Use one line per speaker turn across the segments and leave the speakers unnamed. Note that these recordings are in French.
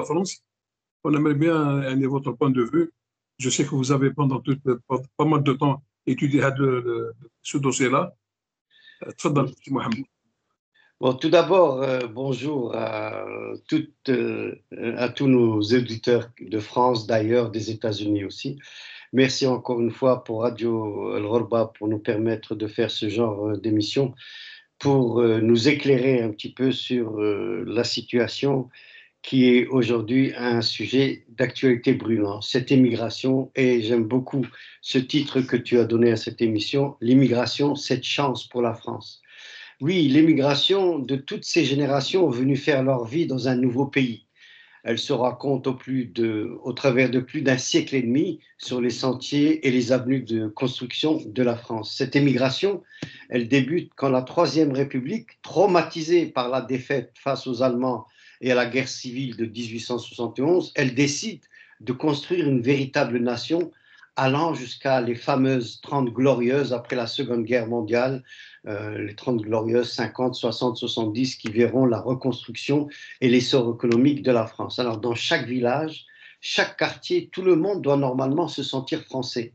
la France. On aimerait bien votre point de vue. Je sais que vous avez pendant pas mal de temps étudié ce dossier-là. Tfadal, Monsieur Mohamed.
Bon, tout d'abord, bonjour à tous nos auditeurs de France, d'ailleurs, des États-Unis aussi. Merci encore une fois pour Radio El Ghorba pour nous permettre de faire ce genre d'émission, pour nous éclairer un petit peu sur la situation qui est aujourd'hui un sujet d'actualité brûlant, cette immigration. Et j'aime beaucoup ce titre que tu as donné à cette émission, l'immigration, cette chance pour la France. Oui, l'immigration de toutes ces générations venues faire leur vie dans un nouveau pays. Elle se raconte au travers de plus d'un siècle et demi sur les sentiers et les avenues de construction de la France. Cette émigration, elle débute quand la Troisième République, traumatisée par la défaite face aux Allemands et à la guerre civile de 1871, elle décide de construire une véritable nation allant jusqu'à les fameuses 30 glorieuses après la Seconde Guerre mondiale, les 30 glorieuses 50, 60, 70 qui verront la reconstruction et l'essor économique de la France. Alors dans chaque village, chaque quartier, tout le monde doit normalement se sentir français.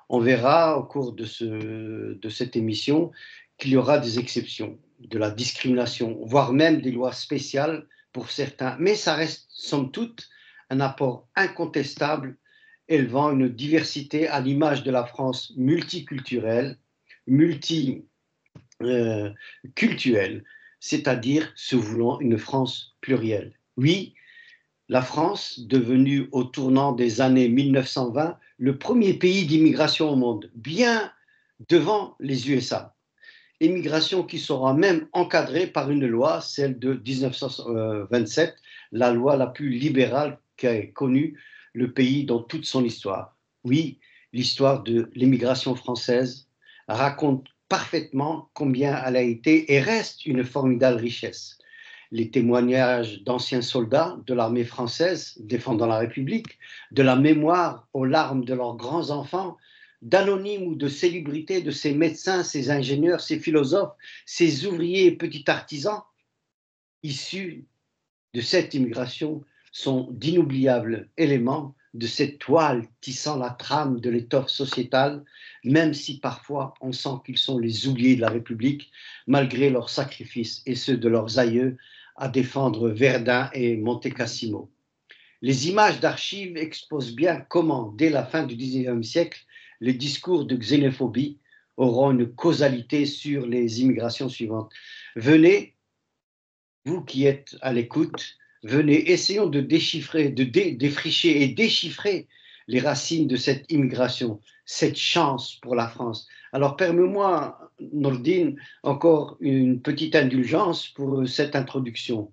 On verra au cours de cette émission qu'il y aura des exceptions, de la discrimination, voire même des lois spéciales pour certains. Mais ça reste, somme toute, un apport incontestable élevant une diversité à l'image de la France multiculturelle, multiculturelle, c'est-à-dire se voulant une France plurielle. Oui, la France, devenue au tournant des années 1920 le premier pays d'immigration au monde, bien devant les USA. Immigration qui sera même encadrée par une loi, celle de 1927, la loi la plus libérale qu'a connue le pays dans toute son histoire. Oui, l'histoire de l'immigration française raconte parfaitement combien elle a été et reste une formidable richesse. Les témoignages d'anciens soldats de l'armée française défendant la République, de la mémoire aux larmes de leurs grands-enfants, d'anonymes ou de célébrités, de ces médecins, ces ingénieurs, ces philosophes, ces ouvriers et petits artisans issus de cette immigration sont d'inoubliables éléments de cette toile tissant la trame de l'étoffe sociétale, même si parfois on sent qu'ils sont les oubliés de la République, malgré leurs sacrifices et ceux de leurs aïeux à défendre Verdun et Monte Cassino. Les images d'archives exposent bien comment, dès la fin du XIXe siècle, les discours de xénophobie auront une causalité sur les immigrations suivantes. Venez, vous qui êtes à l'écoute, venez, essayons de déchiffrer, de défricher et déchiffrer les racines de cette immigration, cette chance pour la France. Alors permets-moi, Nordine, encore une petite indulgence pour cette introduction.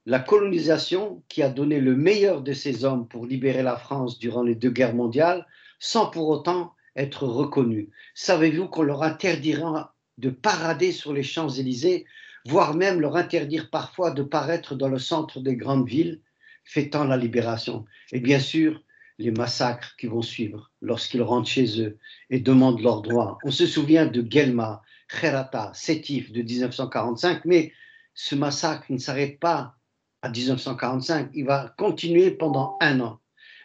La colonisation qui a donné le meilleur de ses hommes pour libérer la France durant les 2 guerres mondiales, sans pour autant être reconnue. Savez-vous qu'on leur interdira de parader sur les Champs-Élysées, voire même leur interdire parfois de paraître dans le centre des grandes villes, fêtant la libération? Et bien sûr, les massacres qui vont suivre lorsqu'ils rentrent chez eux et demandent leurs droits. On se souvient de Guelma, Kherata, Sétif de 1945, mais ce massacre ne s'arrête pas à 1945, il va continuer pendant 1 an.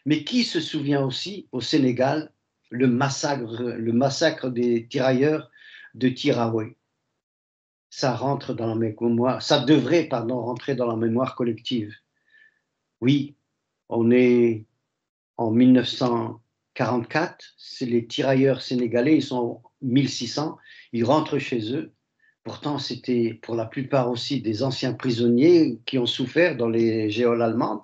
Mais qui se souvient aussi au Sénégal le massacre des tirailleurs de Tiraoué? Ça rentre dans la mémoire, ça devrait, rentrer dans la mémoire collective. Oui, on est en 1944, c'est les tirailleurs sénégalais, ils sont 1600, ils rentrent chez eux. Pourtant, c'était pour la plupart aussi des anciens prisonniers qui ont souffert dans les geôles allemandes,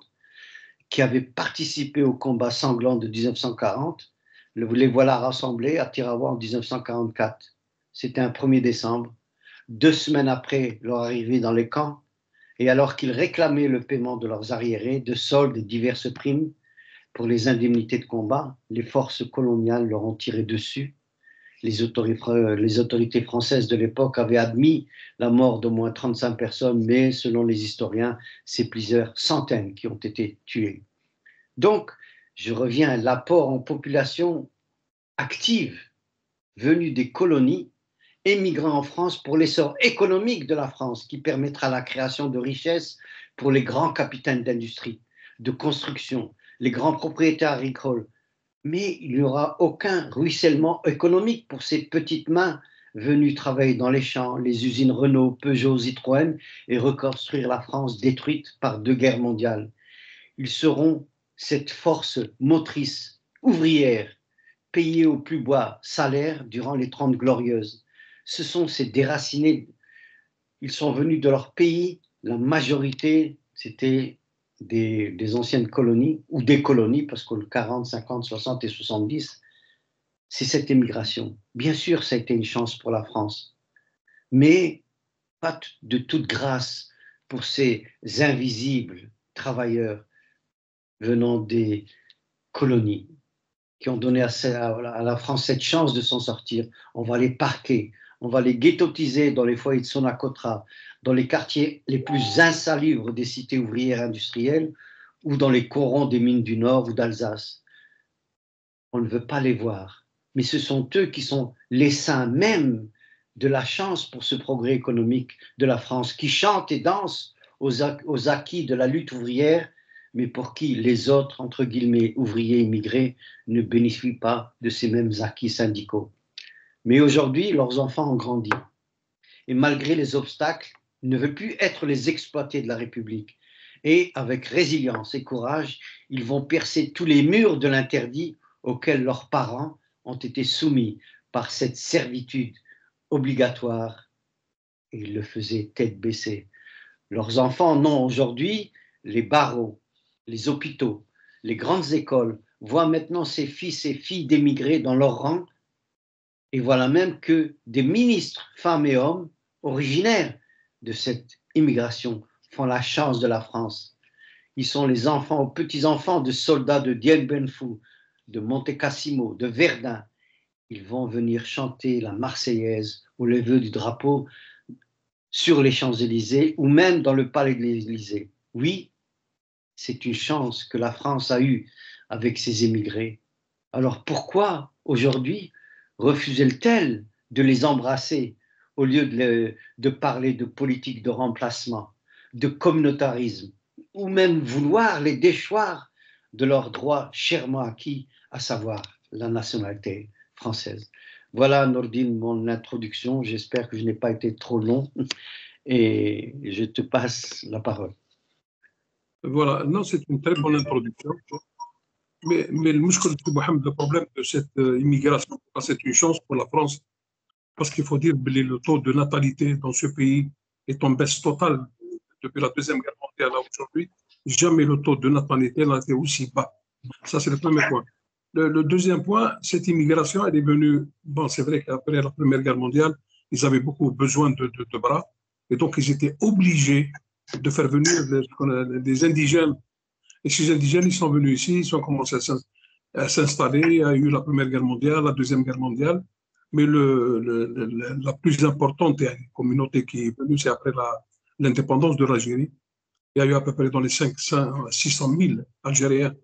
qui avaient participé au combat sanglant de 1940. Les voilà rassemblés à Tirawa en 1944. C'était un 1er décembre, 2 semaines après leur arrivée dans les camps, et alors qu'ils réclamaient le paiement de leurs arriérés, de soldes et diverses primes pour les indemnités de combat, les forces coloniales leur ont tiré dessus. Les autorités françaises de l'époque avaient admis la mort d'au moins 35 personnes, mais selon les historiens, c'est plusieurs centaines qui ont été tuées. Donc, je reviens à l'apport en population active venue des colonies, émigrant en France pour l'essor économique de la France, qui permettra la création de richesses pour les grands capitaines d'industrie, de construction, les grands propriétaires agricoles. Mais il n'y aura aucun ruissellement économique pour ces petites mains venues travailler dans les champs, les usines Renault, Peugeot, Citroën et reconstruire la France détruite par 2 guerres mondiales. Ils seront cette force motrice ouvrière payés au plus bas salaire durant les 30 glorieuses. Ce sont ces déracinés, ils sont venus de leur pays, la majorité, c'était des anciennes colonies, ou des colonies, parce que le 40, 50, 60 et 70, c'est cette émigration. Bien sûr, ça a été une chance pour la France, mais pas de toute grâce pour ces invisibles travailleurs venant des colonies, qui ont donné à la France cette chance de s'en sortir. On va les parquer, on va les ghettotiser dans les foyers de Sonacotra, dans les quartiers les plus insalubres des cités ouvrières industrielles ou dans les corons des mines du Nord ou d'Alsace. On ne veut pas les voir, mais ce sont eux qui sont les saints même de la chance pour ce progrès économique de la France, qui chantent et dansent aux acquis de la lutte ouvrière, mais pour qui les autres, entre guillemets, ouvriers immigrés, ne bénéficient pas de ces mêmes acquis syndicaux. Mais aujourd'hui, leurs enfants ont grandi. Et malgré les obstacles, ils ne veulent plus être les exploités de la République. Et avec résilience et courage, ils vont percer tous les murs de l'interdit auxquels leurs parents ont été soumis par cette servitude obligatoire. Et ils le faisaient tête baissée. Leurs enfants n'ont aujourd'hui les barreaux, les hôpitaux, les grandes écoles, voient maintenant ces fils et filles d'émigrés dans leur rang, et voilà même que des ministres, femmes et hommes, originaires de cette immigration, font la chance de la France. Ils sont les enfants, petits-enfants de soldats de Dien Bien Phu, de Monte Cassino, de Verdun. Ils vont venir chanter la Marseillaise au lever du drapeau sur les Champs-Élysées ou même dans le palais de l'Élysée. Oui, c'est une chance que la France a eue avec ses émigrés. Alors pourquoi aujourd'hui refusait-elle de les embrasser au lieu de parler de politique de remplacement, de communautarisme, ou même vouloir les déchoir de leurs droits chèrement acquis, à savoir la nationalité française. Voilà, Nordine, mon introduction. J'espère que je n'ai pas été trop long et je te passe la parole.
Voilà, non, c'est une très bonne introduction. Mais le problème de cette immigration, c'est une chance pour la France, parce qu'il faut dire que le taux de natalité dans ce pays est en baisse totale depuis la Deuxième Guerre mondiale à aujourd'hui. Jamais le taux de natalité n'a été aussi bas. Ça, c'est le premier point. Le deuxième point, cette immigration, elle est venue, bon, c'est vrai qu'après la Première Guerre mondiale, ils avaient beaucoup besoin de bras, et donc ils étaient obligés de faire venir des indigènes. Et ces indigènes, ils sont venus ici, ils ont commencé à s'installer. Il y a eu la Première Guerre mondiale, la Deuxième Guerre mondiale. Mais la plus importante communauté qui est venue, c'est après l'indépendance de l'Algérie. Il y a eu à peu près dans les 500, 600 000 Algériens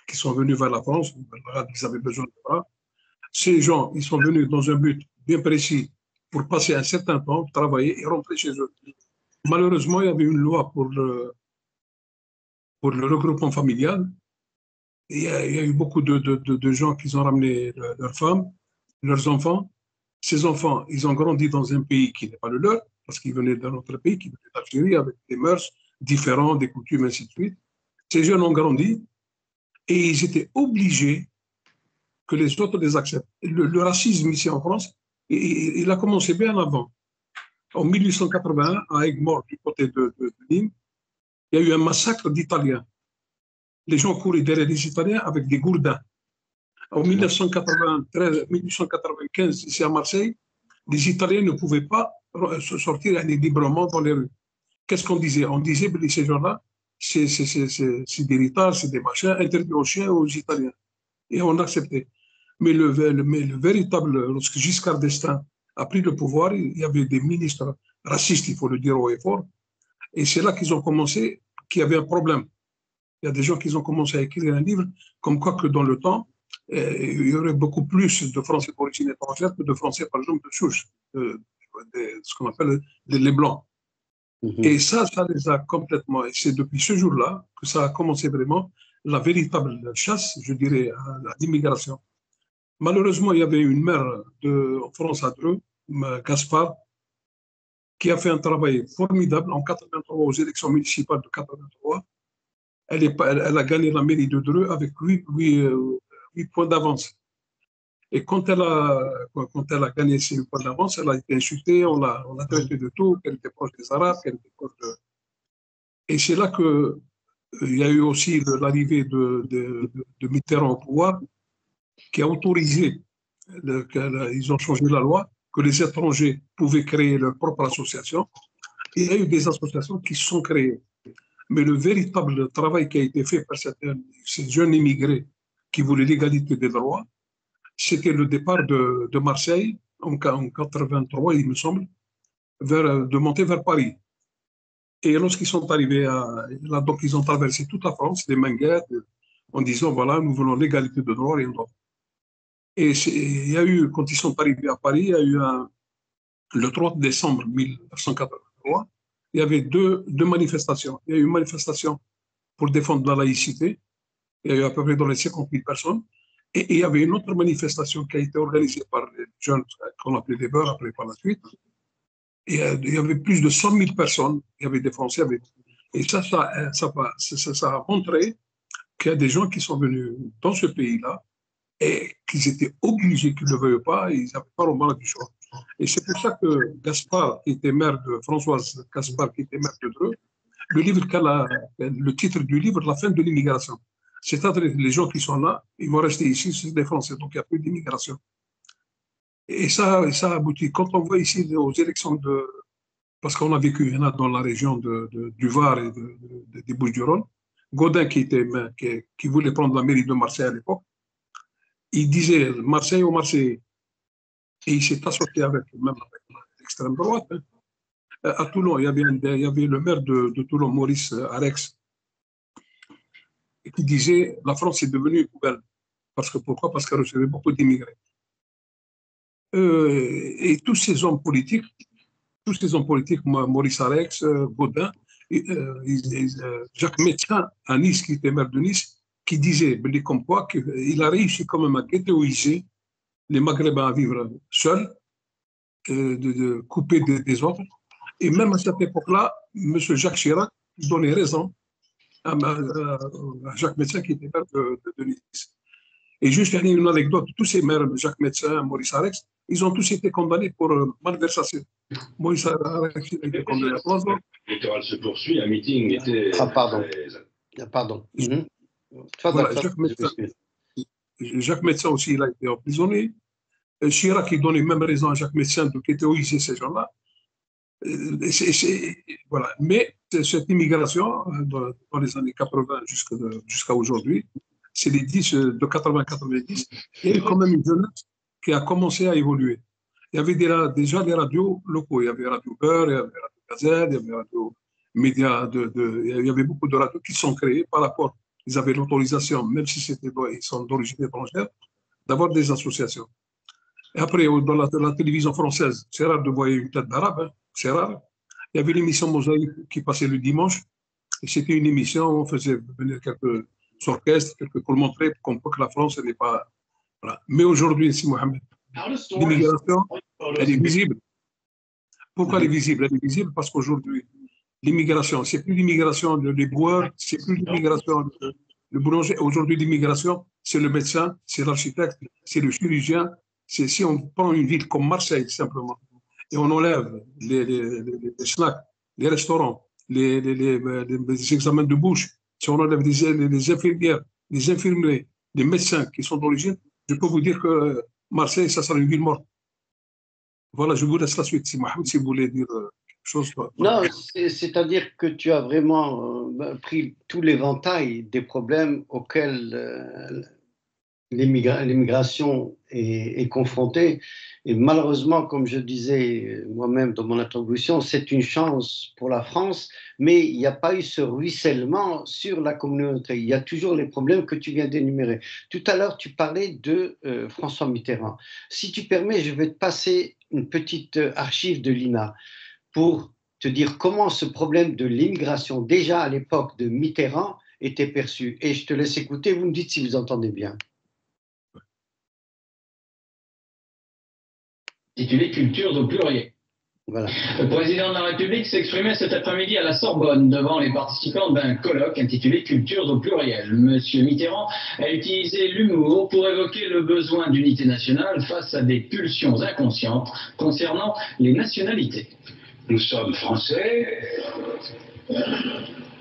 qui sont venus vers la France. Ils avaient besoin de bras. Ces gens, ils sont venus dans un but bien précis pour passer un certain temps, travailler et rentrer chez eux. Malheureusement, il y avait une loi pour le regroupement familial. Et il y a eu beaucoup de gens qui ont ramené leurs femmes, leurs enfants. Ces enfants, ils ont grandi dans un pays qui n'est pas le leur, parce qu'ils venaient d'un autre pays, qui venait d'Algérie, avec des mœurs différentes, des coutumes, ainsi de suite. Ces jeunes ont grandi et ils étaient obligés que les autres les acceptent. Le racisme ici en France, il a commencé bien avant. En 1881, à Aigues-Mortes, du côté de Nîmes, il y a eu un massacre d'Italiens. Les gens couraient derrière les Italiens avec des gourdins. En 1993, 1895, ici à Marseille, les Italiens ne pouvaient pas se sortir librement dans les rues. Qu'est-ce qu'on disait? On disait que ces gens-là, c'est des ritards, c'est des machins, interdits aux chiens ou aux Italiens. Et on acceptait. Mais le véritable, lorsque Giscard d'Estaing a pris le pouvoir, il y avait des ministres racistes, il faut le dire haut et fort. Et c'est là qu'ils ont commencé, qu'il y avait un problème. Il y a des gens qui ont commencé à écrire un livre comme quoi que dans le temps, il y aurait beaucoup plus de Français d'origine étrangère que de Français, par exemple, de souche, ce qu'on appelle les Blancs. Et ça les a complètement. Et c'est depuis ce jour-là que ça a commencé vraiment la véritable chasse, je dirais, à l'immigration. Malheureusement, il y avait une maire en France à Dreux, Gaspard, qui a fait un travail formidable en 83 aux élections municipales de 83. Elle a gagné la mairie de Dreux avec 8 points d'avance. Et quand elle a gagné ces 8 points d'avance, elle a été insultée, on l'a traité de tout, qu'elle était proche des Arabes, qu'elle était proche de... Et c'est là que il y a eu aussi l'arrivée de Mitterrand au pouvoir, qui a autorisé, ils ont changé la loi, que les étrangers pouvaient créer leur propre association. Et il y a eu des associations qui se sont créées. Mais le véritable travail qui a été fait par ces jeunes immigrés qui voulaient l'égalité des droits, c'était le départ de Marseille en 83, il me semble, de monter vers Paris. Et lorsqu'ils sont arrivés là, donc ils ont traversé toute la France, les Minguettes, en disant voilà, nous voulons l'égalité de droits et droits. Et il y a eu, quand ils sont arrivés à Paris, il y a eu le 3 décembre 1983, il y avait deux manifestations. Il y a eu une manifestation pour défendre la laïcité. Il y a eu à peu près dans les 50 000 personnes. Et il y avait une autre manifestation qui a été organisée par les jeunes qu'on appelait les Beurs après par la suite. Et il y avait plus de 100 000 personnes. Il y avait des Français. Et ça a montré qu'il y a des gens qui sont venus dans ce pays-là et qu'ils étaient obligés, qu'ils ne le veuillent pas, ils n'avaient pas le mal du choix. Et c'est pour ça que Gaspard, qui était maire de Françoise Gaspard, qui était maire de Dreux, le titre du livre, La fin de l'immigration. C'est-à-dire que les gens qui sont là, ils vont rester ici, c'est des Français, donc il n'y a plus d'immigration. Et ça a abouti. Quand on voit ici aux élections parce qu'on a vécu dans la région du Var et des Bouches-du-Rhône, Gaudin qui voulait prendre la mairie de Marseille à l'époque, il disait Marseille ou Marseille. Et il s'est associé même avec l'extrême droite. Hein. À Toulon, il y avait le maire de Toulon, Maurice Arex, qui disait la France est devenue une poubelle. Pourquoi? Parce qu'elle recevait beaucoup d'immigrés. Et tous ces hommes politiques, Maurice Arex, Gaudin, Jacques Médecin à Nice, qui était maire de Nice, qui disait comme quoi qu'il a réussi quand même à ghettoiser les Maghrébins à vivre seuls, coupés des autres. Et même à cette époque-là, M. Jacques Chirac donnait raison à Jacques Médecin qui était maire de Nice. Et juste une anecdote, tous ces maires, Jacques Médecin, Maurice Arex, ils ont tous été condamnés pour malversation. Maurice Arex a été condamné à 3 ans.
L'électoral se poursuit, un meeting était...
Ah, pardon.
Voilà, Jacques Médecin aussi, il a été emprisonné. Chirac, il donnait même raison à Jacques Médecin de ghettoiser ces gens-là. Voilà. Mais cette immigration, dans les années 80 jusqu'à aujourd'hui, c'est les 10, de 80-90, il y a eu quand même une jeunesse qui a commencé à évoluer. Il y avait déjà des radios locaux. Il y avait Radio Beurre, il y avait Radio Gazette, il y avait Radio Média, il y avait beaucoup de radios qui sont créées par rapport. Ils avaient l'autorisation, même si ils sont d'origine étrangère, d'avoir des associations. Et après, dans la télévision française, c'est rare de voir une tête d'arabe, hein, c'est rare. Il y avait l'émission Mosaïque qui passait le dimanche. Et c'était une émission où on faisait venir quelques orchestres, pour montrer que la France n'est pas. Voilà. Mais aujourd'hui, si Mohamed, l'immigration, elle est visible. Pourquoi elle est visible? Elle est visible parce qu'aujourd'hui, l'immigration, c'est plus l'immigration des boueurs, c'est plus l'immigration le boulanger. Aujourd'hui, l'immigration, c'est le médecin, c'est l'architecte, c'est le chirurgien. Si on prend une ville comme Marseille, simplement, et on enlève les snacks, les restaurants, les examens de bouche, si on enlève les infirmières, les infirmiers, les médecins qui sont d'origine, je peux vous dire que Marseille, ça sera une ville morte. Voilà, je vous laisse la suite, si Mohamed, si vous voulez dire quelque chose.
Non, c'est-à-dire que tu as vraiment pris tout l'éventail des problèmes auxquels l'immigration est confrontée. Et malheureusement, comme je disais moi-même dans mon introduction, c'est une chance pour la France, mais il n'y a pas eu ce ruissellement sur la communauté. Il y a toujours les problèmes que tu viens d'énumérer. Tout à l'heure, tu parlais de François Mitterrand. Si tu permets, je vais te passer une petite archive de l'INA pour te dire comment ce problème de l'immigration, déjà à l'époque de Mitterrand, était perçu. Et je te laisse écouter, vous me dites si vous entendez bien.
Intitulé Cultures au pluriel.
Voilà.
Le président de la République s'exprimait cet après-midi à la Sorbonne devant les participants d'un colloque intitulé Cultures au pluriel. Monsieur Mitterrand a utilisé l'humour pour évoquer le besoin d'unité nationale face à des pulsions inconscientes concernant les nationalités.
Nous sommes français,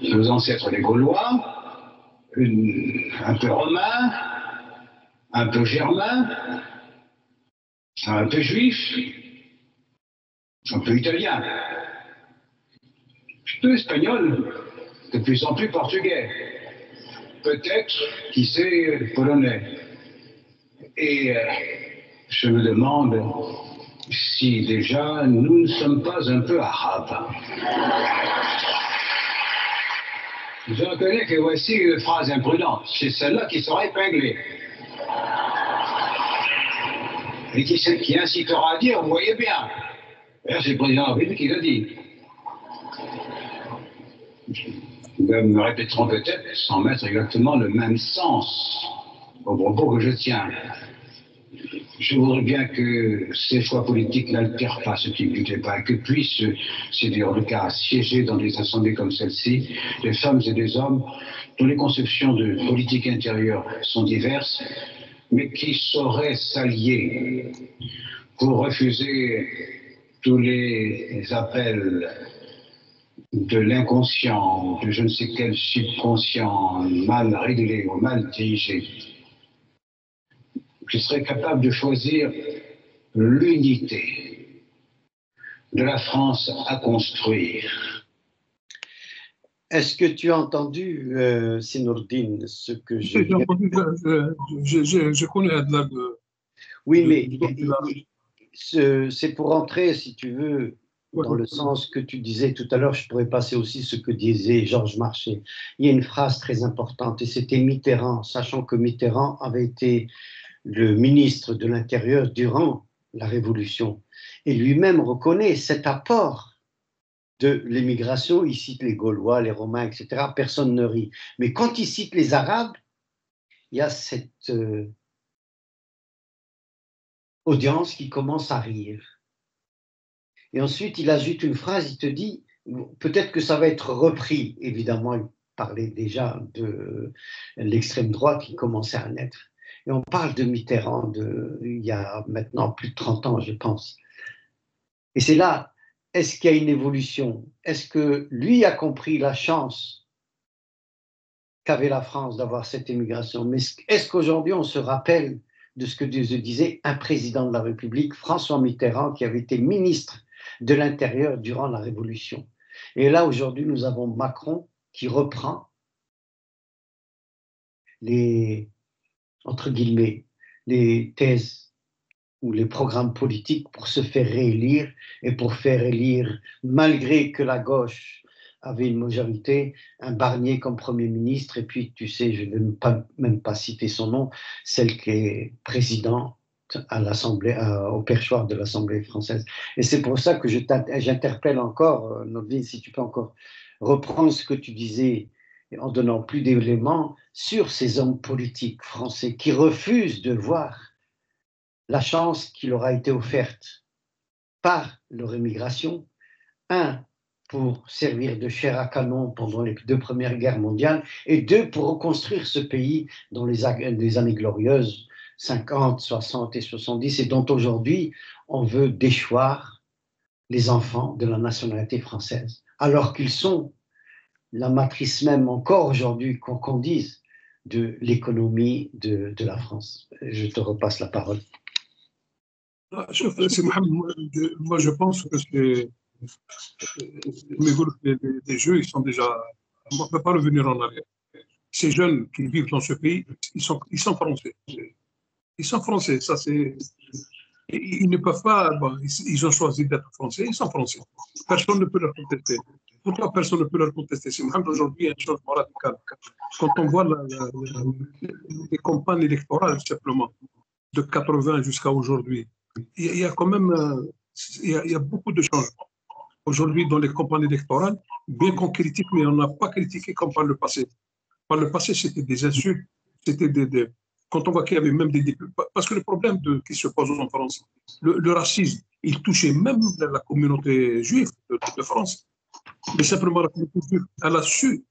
nos ancêtres les Gaulois, un peu romains, un peu germains, un peu juifs, un peu italiens, un peu espagnols, de plus en plus portugais, peut-être, qui sait, polonais. Et je me demande si déjà nous ne sommes pas un peu arabes. Je reconnais que voici une phrase imprudente. C'est celle-là qui sera épinglée. Et qui incitera à dire, vous voyez bien. C'est le président de la République qui l'a dit. Nous me répéterons peut-être, sans mettre exactement le même sens au propos que je tiens. Je voudrais bien que ces choix politiques n'altèrent pas ce type de débat, que puissent, c'est d'ailleurs le cas, siéger dans des assemblées comme celle-ci, des femmes et des hommes dont les conceptions de politique intérieure sont diverses, mais qui sauraient s'allier pour refuser tous les appels de l'inconscient, de je ne sais quel subconscient mal réglé ou mal dirigé. Je serais capable de choisir l'unité de la France à construire.
Est-ce que tu as entendu, Sinourdine, ce que je...
J'ai entendu, je connais Adler de...
Oui, mais c'est pour entrer, si tu veux, dans le sens que tu disais tout à l'heure, je pourrais passer aussi ce que disait Georges Marchais. Il y a une phrase très importante, et c'était Mitterrand, sachant que Mitterrand avait été le ministre de l'Intérieur durant la Révolution, et lui-même reconnaît cet apport de l'immigration. Il cite les Gaulois, les Romains, etc. Personne ne rit. Mais quand il cite les Arabes, il y a cette audience qui commence à rire. Et ensuite, il ajoute une phrase, il te dit, peut-être que ça va être repris, évidemment, il parlait déjà de l'extrême droite qui commençait à naître. Et on parle de Mitterrand il y a maintenant plus de 30 ans, je pense. Et c'est là, est-ce qu'il y a une évolution? Est-ce que lui a compris la chance qu'avait la France d'avoir cette immigration? Mais est-ce qu'aujourd'hui on se rappelle de ce que je disais, un président de la République, François Mitterrand, qui avait été ministre de l'Intérieur durant la Révolution? Et là, aujourd'hui, nous avons Macron qui reprend les, entre guillemets, les thèses ou les programmes politiques pour se faire réélire et pour faire élire, malgré que la gauche avait une majorité, un Barnier comme Premier ministre, et puis tu sais, je ne vais même pas citer son nom, celle qui est présidente à l'Assemblée, au perchoir de l'Assemblée française. Et c'est pour ça que j'interpelle encore, Nordine, si tu peux encore reprendre ce que tu disais en donnant plus d'éléments sur ces hommes politiques français qui refusent de voir la chance qui leur a été offerte par leur immigration, pour servir de chair à canon pendant les 2 premières guerres mondiales, et 2, pour reconstruire ce pays dans les années glorieuses, 50, 60 et 70, et dont aujourd'hui on veut déchoir les enfants de la nationalité française, alors qu'ils sont la matrice même encore aujourd'hui, qu'on dise, de l'économie de la France. Je te repasse la parole.
Moi, je pense que c'est au niveau des jeux, ils sont déjà. On ne peut pas revenir en arrière. Ces jeunes qui vivent dans ce pays, ils sont français. Ils sont français, ça c'est. Ils ne peuvent pas. Bon, ils ont choisi d'être français, ils sont français. Personne ne peut leur contester. Pourquoi personne ne peut leur contester? C'est même aujourd'hui un changement radical. Quand on voit les campagnes électorales, simplement, de 80 jusqu'à aujourd'hui, il y a quand même il y a beaucoup de changements. aujourd'hui dans les campagnes électorales, bien qu'on critique, mais on n'a pas critiqué comme par le passé. Par le passé, c'était des insultes, c'était quand on voit qu'il y avait même des députés. Parce que le problème qui se pose en France, le racisme, il touchait même la communauté juive de France. Mais simplement, la communauté juive, elle a su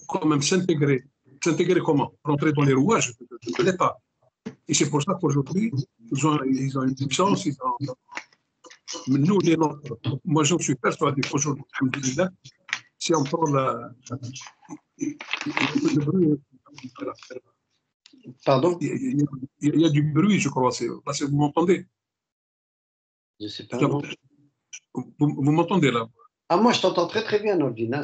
quand même s'intégrer. S'intégrer comment? Rentrer dans les rouages de l'État. Et c'est pour ça qu'aujourd'hui, ils ont une puissance. Nous, les nôtres, moi, j'en suis persuadé qu'aujourd'hui, si on prend le bruit,
Pardon?
Il y a du bruit, je crois. Vous m'entendez?
Je ne sais pas. Non.
Vous m'entendez là?
Ah, moi, je t'entends très très bien, Nordina.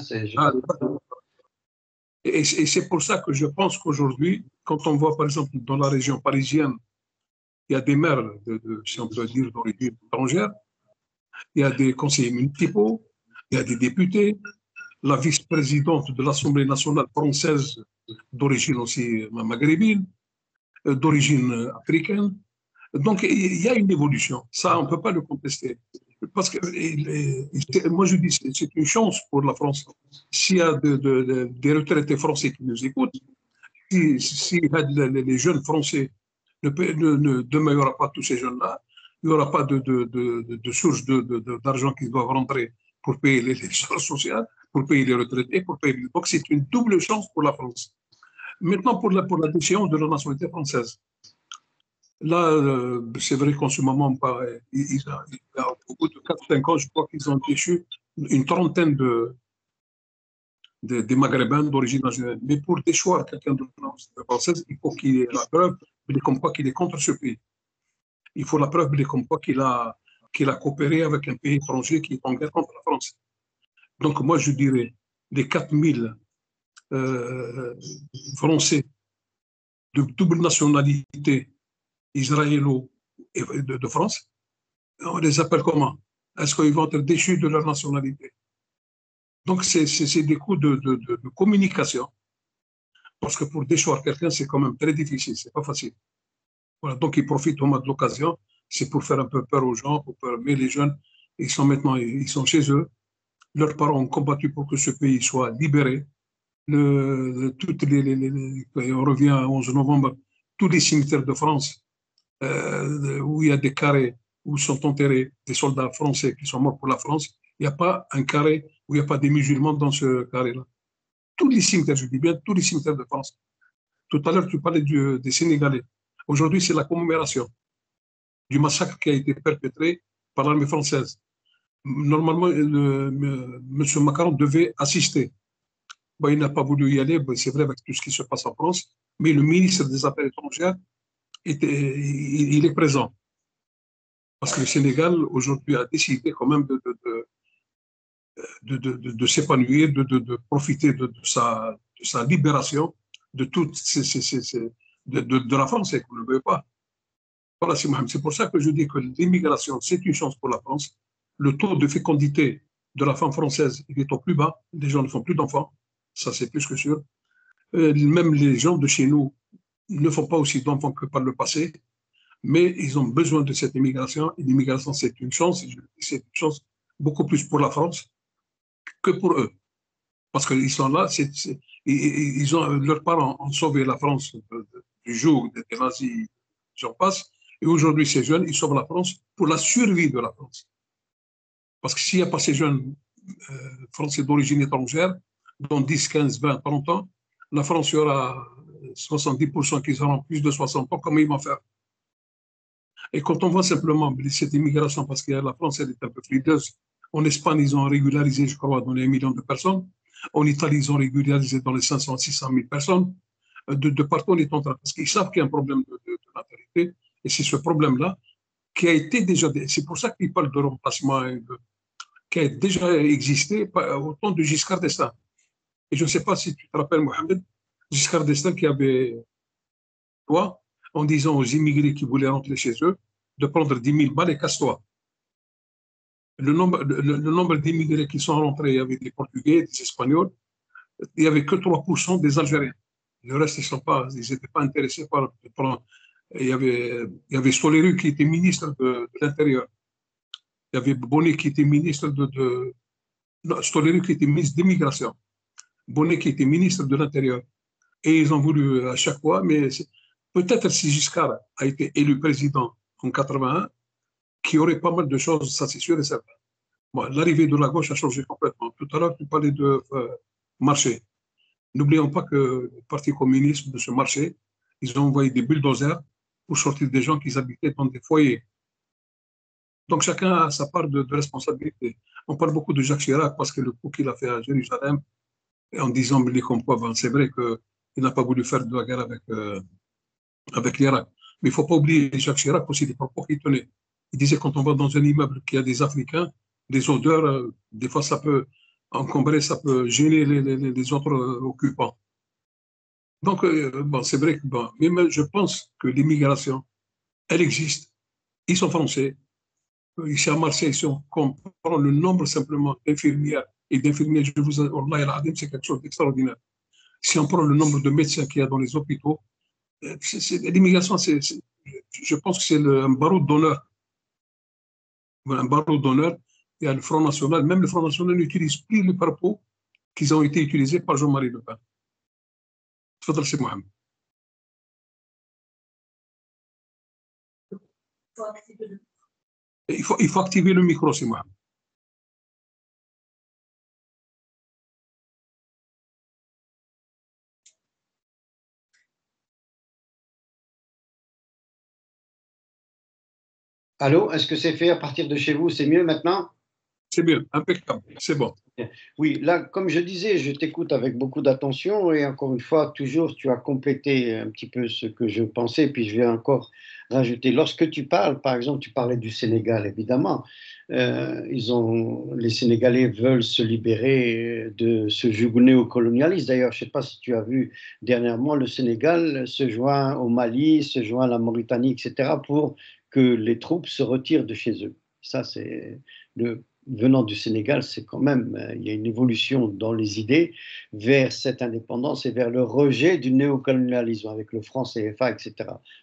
Et c'est pour ça que je pense qu'aujourd'hui, quand on voit par exemple dans la région parisienne, il y a des maires, si on peut dire, d'origine étrangère, il y a des conseillers municipaux, il y a des députés, la vice-présidente de l'Assemblée nationale française d'origine aussi maghrébine, d'origine africaine. Donc, il y a une évolution. Ça, on ne peut pas le contester. Parce que moi, je dis c'est une chance pour la France. S'il y a des retraités français qui nous écoutent, si les jeunes français demain, il n'y aura pas tous ces jeunes-là, il n'y aura pas de source d'argent qui doivent rentrer pour payer les charges sociales, pour payer les retraités, pour payer. Donc, c'est une double chance pour la France. Maintenant, pour la déchéance de la nationalité française. Là, c'est vrai qu'en ce moment, il y a au bout de 4-5 ans, je crois qu'ils ont déchu une trentaine des Maghrébins d'origine algérienne. Mais pour déchoir quelqu'un de la nationalité française, il faut qu'il ait la preuve, comme quoi qu'il est contre ce pays. Il faut la preuve, comme quoi qu'il a coopéré avec un pays étranger qui est en guerre contre la France. Donc, moi, je dirais, les 4000 Français de double nationalité israélo et de France, on les appelle comment? Est-ce qu'ils vont être déchus de leur nationalité? Donc, c'est des coups de communication. Parce que pour déchoir quelqu'un, c'est quand même très difficile, c'est pas facile. Voilà, donc, ils profitent au moins de l'occasion. C'est pour faire un peu peur aux gens, mais les jeunes, ils sont chez eux. Leurs parents ont combattu pour que ce pays soit libéré. On revient à 11 novembre, tous les cimetières de France, où il y a des carrés où sont enterrés des soldats français qui sont morts pour la France, il n'y a pas un carré où il n'y a pas des musulmans dans ce carré-là. Tous les cimetières, je dis bien, tous les cimetières de France. Tout à l'heure, tu parlais des Sénégalais. Aujourd'hui, c'est la commémoration du massacre qui a été perpétré par l'armée française. Normalement, M. Macron devait assister. Bon, il n'a pas voulu y aller, bon, c'est vrai, avec tout ce qui se passe en France, mais le ministre des Affaires étrangères, il est présent. Parce que le Sénégal, aujourd'hui, a décidé quand même de s'épanouir, de profiter de sa libération de toutes de la France, et qu'on ne le veut pas. Voilà, c'est pour ça que je dis que l'immigration, c'est une chance pour la France. Le taux de fécondité de la femme française, il est au plus bas. Les gens ne font plus d'enfants. Ça, c'est plus que sûr. Même les gens de chez nous ne font pas aussi d'enfants que par le passé. Mais ils ont besoin de cette immigration. Et l'immigration, c'est une chance. C'est une chance beaucoup plus pour la France que pour eux. Parce qu'ils sont là, leurs parents ont sauvé la France du joug des nazis, j'en passe. Et aujourd'hui, ces jeunes, ils sauvent la France pour la survie de la France. Parce que s'il n'y a pas ces jeunes Français d'origine étrangère, dans 10, 15, 20, 30 ans, la France, il y aura 70% qui auront plus de 60 ans. Comment ils vont faire? Et quand on voit simplement cette immigration, parce que la France, elle est un peu frileuse. En Espagne, ils ont régularisé, je crois, dans les 1 million de personnes. En Italie, ils ont régularisé dans les 500, 600 000 personnes. De partout, on est en train, parce qu'ils savent qu'il y a un problème de natalité. Et c'est ce problème-là qui a été déjà, c'est pour ça qu'ils parlent de remplacement, qui a déjà existé au temps de Giscard d'Estaing. Et je ne sais pas si tu te rappelles, Mohamed, Giscard d'Estaing qui avait, toi, en disant aux immigrés qui voulaient rentrer chez eux, de prendre 10 000 balles et casse-toi. Le nombre d'immigrés qui sont rentrés, il y avait des Portugais, des Espagnols, il n'y avait que 3% des Algériens. Le reste, ils n'étaient pas intéressés par prendre. Il y avait Soleru qui était ministre de l'Intérieur. Il y avait Bonnet qui était ministre Stoleri qui était ministre d'immigration, Bonnet qui était ministre de l'Intérieur. Et ils ont voulu à chaque fois, mais peut-être si Giscard a été élu président en 81, qu'il y aurait pas mal de choses, ça c'est sûr et certain. Bon, l'arrivée de la gauche a changé complètement. Tout à l'heure, tu parlais de marché. N'oublions pas que le Parti communiste de ce marché, ils ont envoyé des bulldozers pour sortir des gens qui habitaient dans des foyers. Donc chacun a sa part de responsabilité. On parle beaucoup de Jacques Chirac parce que le coup qu'il a fait à Jérusalem, en disant les complots, ben, c'est vrai qu'il n'a pas voulu faire de la guerre avec l'Irak. Mais il ne faut pas oublier Jacques Chirac aussi, les propos qu'il tenait. Il disait quand on va dans un immeuble qu'il y a des Africains, des odeurs, des fois ça peut encombrer, ça peut gêner les autres occupants. Donc, bon, c'est vrai que bon, mais je pense que l'immigration, elle existe. Ils sont français. Ici à Marseille, si on comprend le nombre simplement d'infirmières et d'infirmiers, je vous Allah, c'est quelque chose d'extraordinaire. Si on prend le nombre de médecins qu'il y a dans les hôpitaux, l'immigration, je pense que c'est un barreau d'honneur. Un barreau d'honneur. Il y a le Front National. Même le Front National n'utilise plus les propos qui ont été utilisés par Jean-Marie Le Pen. تفضل سي محمد. Il faut activer le micro, c'est Mohamed.
Allô, est-ce que c'est fait à partir de chez vous? C'est mieux maintenant?
C'est bien, impeccable, c'est bon.
Oui, là, comme je disais, je t'écoute avec beaucoup d'attention et encore une fois, toujours, tu as complété un petit peu ce que je pensais, puis je vais encore rajouter. Lorsque tu parles, par exemple, tu parlais du Sénégal, évidemment. Les Sénégalais veulent se libérer de ce joug néocolonialiste. D'ailleurs, je ne sais pas si tu as vu dernièrement, le Sénégal se joint au Mali, se joint à la Mauritanie, etc., pour que les troupes se retirent de chez eux. Ça, c'est venant du Sénégal, c'est quand même, il y a une évolution dans les idées vers cette indépendance et vers le rejet du néocolonialisme avec le franc CFA, etc.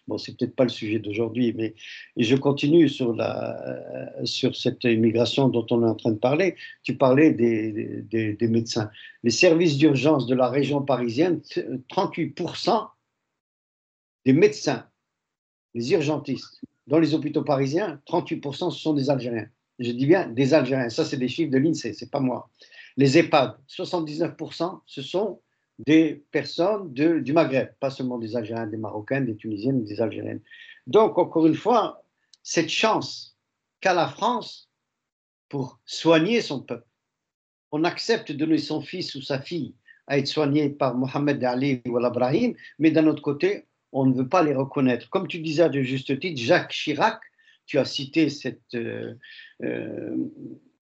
Bon, c'est peut-être pas le sujet d'aujourd'hui, mais je continue sur cette immigration dont on est en train de parler. Tu parlais des médecins. Les services d'urgence de la région parisienne, 38% des médecins, les urgentistes, dans les hôpitaux parisiens, 38% ce sont des Algériens. Je dis bien des Algériens. Ça, c'est des chiffres de l'INSEE, c'est pas moi. Les EHPAD, 79%, ce sont des personnes du Maghreb, pas seulement des Algériens, des Marocains, des Tunisiennes, des Algériennes. Donc, encore une fois, cette chance qu'a la France pour soigner son peuple. On accepte de donner son fils ou sa fille à être soigné par Mohamed Ali ou Al-Ibrahim, mais d'un autre côté, on ne veut pas les reconnaître. Comme tu disais de juste titre, Jacques Chirac, tu as cité cette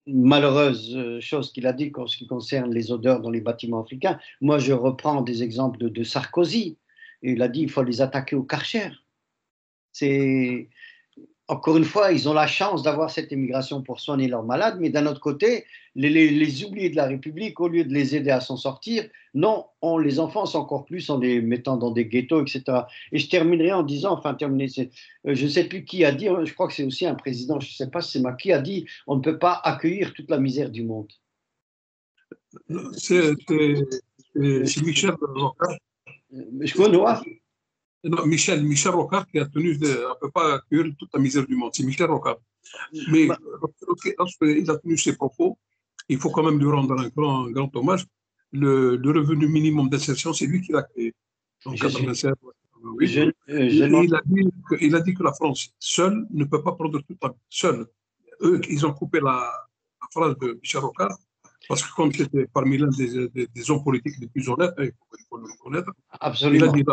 malheureuse chose qu'il a dit en ce qui concerne les odeurs dans les bâtiments africains. Moi, je reprends des exemples de Sarkozy. Il a dit qu'il faut les attaquer au Karcher. C'est encore une fois, ils ont la chance d'avoir cette immigration pour soigner leurs malades, mais d'un autre côté, les oubliés de la République, au lieu de les aider à s'en sortir, non, on les enfonce encore plus en les mettant dans des ghettos, etc. Et je terminerai en disant, je ne sais plus qui a dit, je crois que c'est aussi un président, je ne sais pas si c'est moi, qui a dit, on ne peut pas accueillir toute la misère du monde.
C'est Michel Rocard.
Je connais.
Non, Michel Rocard qui a tenu, on ne peut pas accueillir toute la misère du monde. C'est Michel Rocard. Mais lorsqu'il a tenu ses propos, il faut quand même lui rendre un grand hommage. Le revenu minimum d'insertion, c'est lui qui l'a créé. En 1987. Oui. Il a dit que la France seule ne peut pas prendre toute la seule. Eux, ils ont coupé la phrase de Michel Rocard, parce que comme c'était parmi l'un des hommes politiques les plus honnêtes, il faut le reconnaître,
absolument.
Il a dit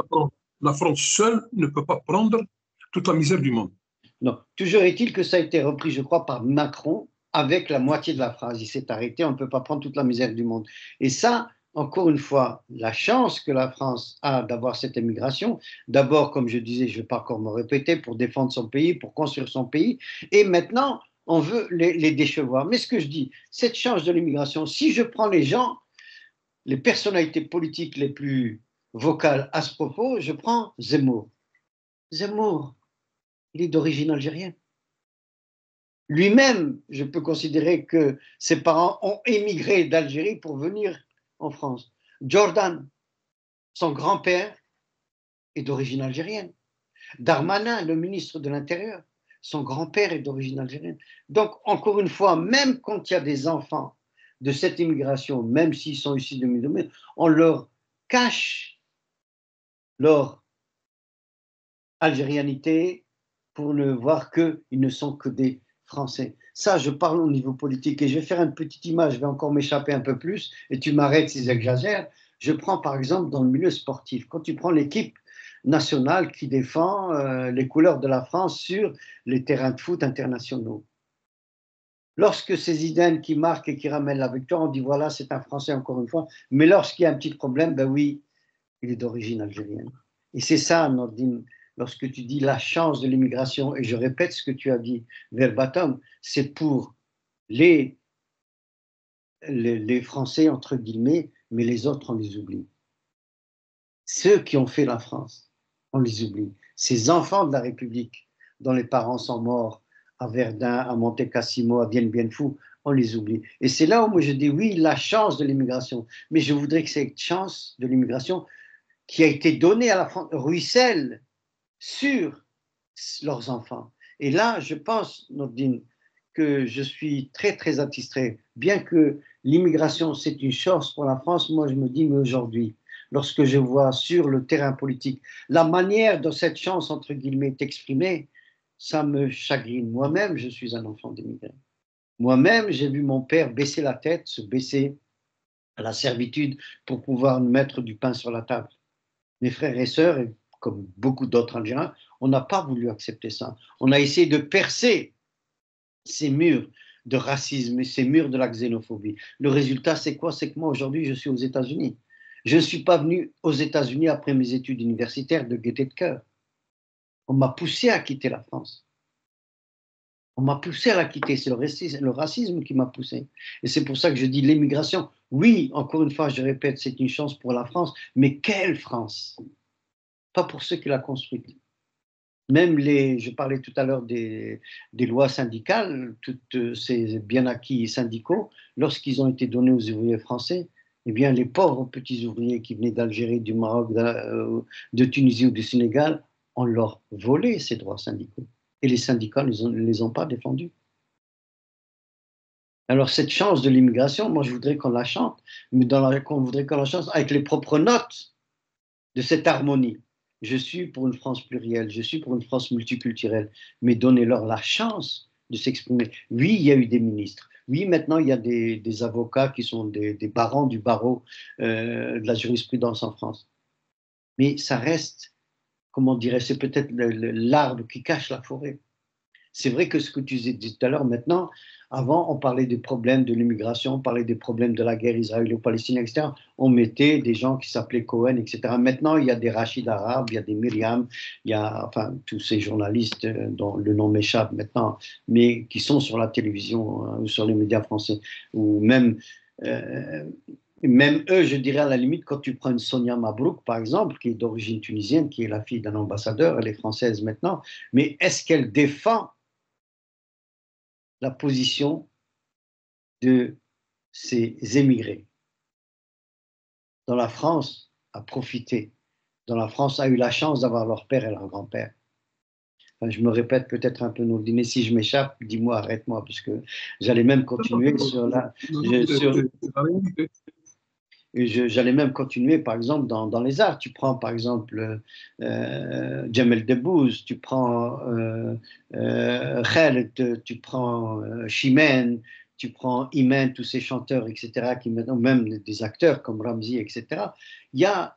la France seule ne peut pas prendre toute la misère du monde.
Non. Toujours est-il que ça a été repris, je crois, par Macron avec la moitié de la phrase. Il s'est arrêté, on ne peut pas prendre toute la misère du monde. Et ça, encore une fois, la chance que la France a d'avoir cette immigration, d'abord, comme je disais, je ne vais pas encore me répéter, pour défendre son pays, pour construire son pays, et maintenant, on veut les décevoir. Mais ce que je dis, cette chance de l'immigration, si je prends les gens, les personnalités politiques les plus vocales à ce propos, je prends Zemmour. Zemmour, il est d'origine algérienne. Lui-même, je peux considérer que ses parents ont émigré d'Algérie pour venir en France. Jordan, son grand-père est d'origine algérienne. Darmanin, le ministre de l'Intérieur, son grand-père est d'origine algérienne. Donc, encore une fois, même quand il y a des enfants de cette immigration, même s'ils sont issus de milieu, on leur cache leur algérianité pour ne voir qu'ils ne sont que des Français. Ça, je parle au niveau politique et je vais faire une petite image, je vais encore m'échapper un peu plus et tu m'arrêtes si j'exagère. Je prends par exemple dans le milieu sportif, quand tu prends l'équipe nationale qui défend les couleurs de la France sur les terrains de foot internationaux. Lorsque c'est Zidane qui marque et qui ramène la victoire, on dit voilà, c'est un Français encore une fois. Mais lorsqu'il y a un petit problème, ben oui, il est d'origine algérienne. Et c'est ça, Nordine, lorsque tu dis la chance de l'immigration, et je répète ce que tu as dit verbatim, c'est pour les Français, entre guillemets, mais les autres, on les oublie. Ceux qui ont fait la France, on les oublie. Ces enfants de la République, dont les parents sont morts à Verdun, à Monte Cassino, à Dien Bien Phu, on les oublie. Et c'est là où moi je dis oui, la chance de l'immigration. Mais je voudrais que cette chance de l'immigration qui a été donnée à la France ruisselle sur leurs enfants. Et là, je pense, Nordine, que je suis très, très attitré. Bien que l'immigration, c'est une chance pour la France, moi je me dis, mais aujourd'hui, lorsque je vois sur le terrain politique la manière dont cette chance, entre guillemets, est exprimée, ça me chagrine. Moi-même, je suis un enfant d'immigré. Moi-même, j'ai vu mon père baisser la tête, se baisser à la servitude pour pouvoir mettre du pain sur la table. Mes frères et sœurs, et comme beaucoup d'autres Algériens, on n'a pas voulu accepter ça. On a essayé de percer ces murs de racisme et ces murs de la xénophobie. Le résultat, c'est quoi? C'est que moi, aujourd'hui, je suis aux États-Unis. Je ne suis pas venu aux États-Unis après mes études universitaires de gaieté de cœur. On m'a poussé à quitter la France. On m'a poussé à la quitter. C'est le racisme qui m'a poussé. Et c'est pour ça que je dis l'immigration. Oui, encore une fois, je répète, c'est une chance pour la France. Mais quelle France? Pas pour ceux qui l'ont construite. Même je parlais tout à l'heure des lois syndicales, toutes ces bien acquis syndicaux, lorsqu'ils ont été donnés aux ouvriers français, eh bien, les pauvres petits ouvriers qui venaient d'Algérie, du Maroc, de Tunisie ou du Sénégal, on leur volé ces droits syndicaux. Et les syndicats ne les ont pas défendus. Alors, cette chance de l'immigration, moi, je voudrais qu'on la chante, mais on voudrait qu'on la chante avec les propres notes de cette harmonie. Je suis pour une France plurielle, je suis pour une France multiculturelle, mais donnez-leur la chance de s'exprimer. Oui, il y a eu des ministres. Oui, maintenant, il y a des avocats qui sont des barons du barreau de la jurisprudence en France. Mais ça reste, comment dirais-je, c'est peut-être l'arbre qui cache la forêt. C'est vrai que ce que tu disais tout à l'heure, maintenant, avant, on parlait des problèmes de l'immigration, on parlait des problèmes de la guerre israélo-palestinienne, etc. On mettait des gens qui s'appelaient Cohen, etc. Maintenant, il y a des Rachid Arabes, il y a des Myriam, il y a enfin, tous ces journalistes dont le nom m'échappe maintenant, mais qui sont sur la télévision ou sur les médias français, ou même eux, je dirais à la limite, quand tu prends une Sonia Mabrouk, par exemple, qui est d'origine tunisienne, qui est la fille d'un ambassadeur, elle est française maintenant, mais est-ce qu'elle défend la position de ces émigrés? Dans la France, a profité. Dans la France, a eu la chance d'avoir leur père et leur grand-père. Enfin, je me répète peut-être un peu Nordine, mais si je m'échappe, dis-moi, arrête-moi, parce que j'allais même continuer sur la... J'allais même continuer, par exemple, dans les arts. Tu prends, par exemple, Jamel Debbouze, tu prends Khaled, tu prends Chimène, tu prends Imen, tous ces chanteurs, etc., qui maintenant, même des acteurs comme Ramzi, etc. Il y a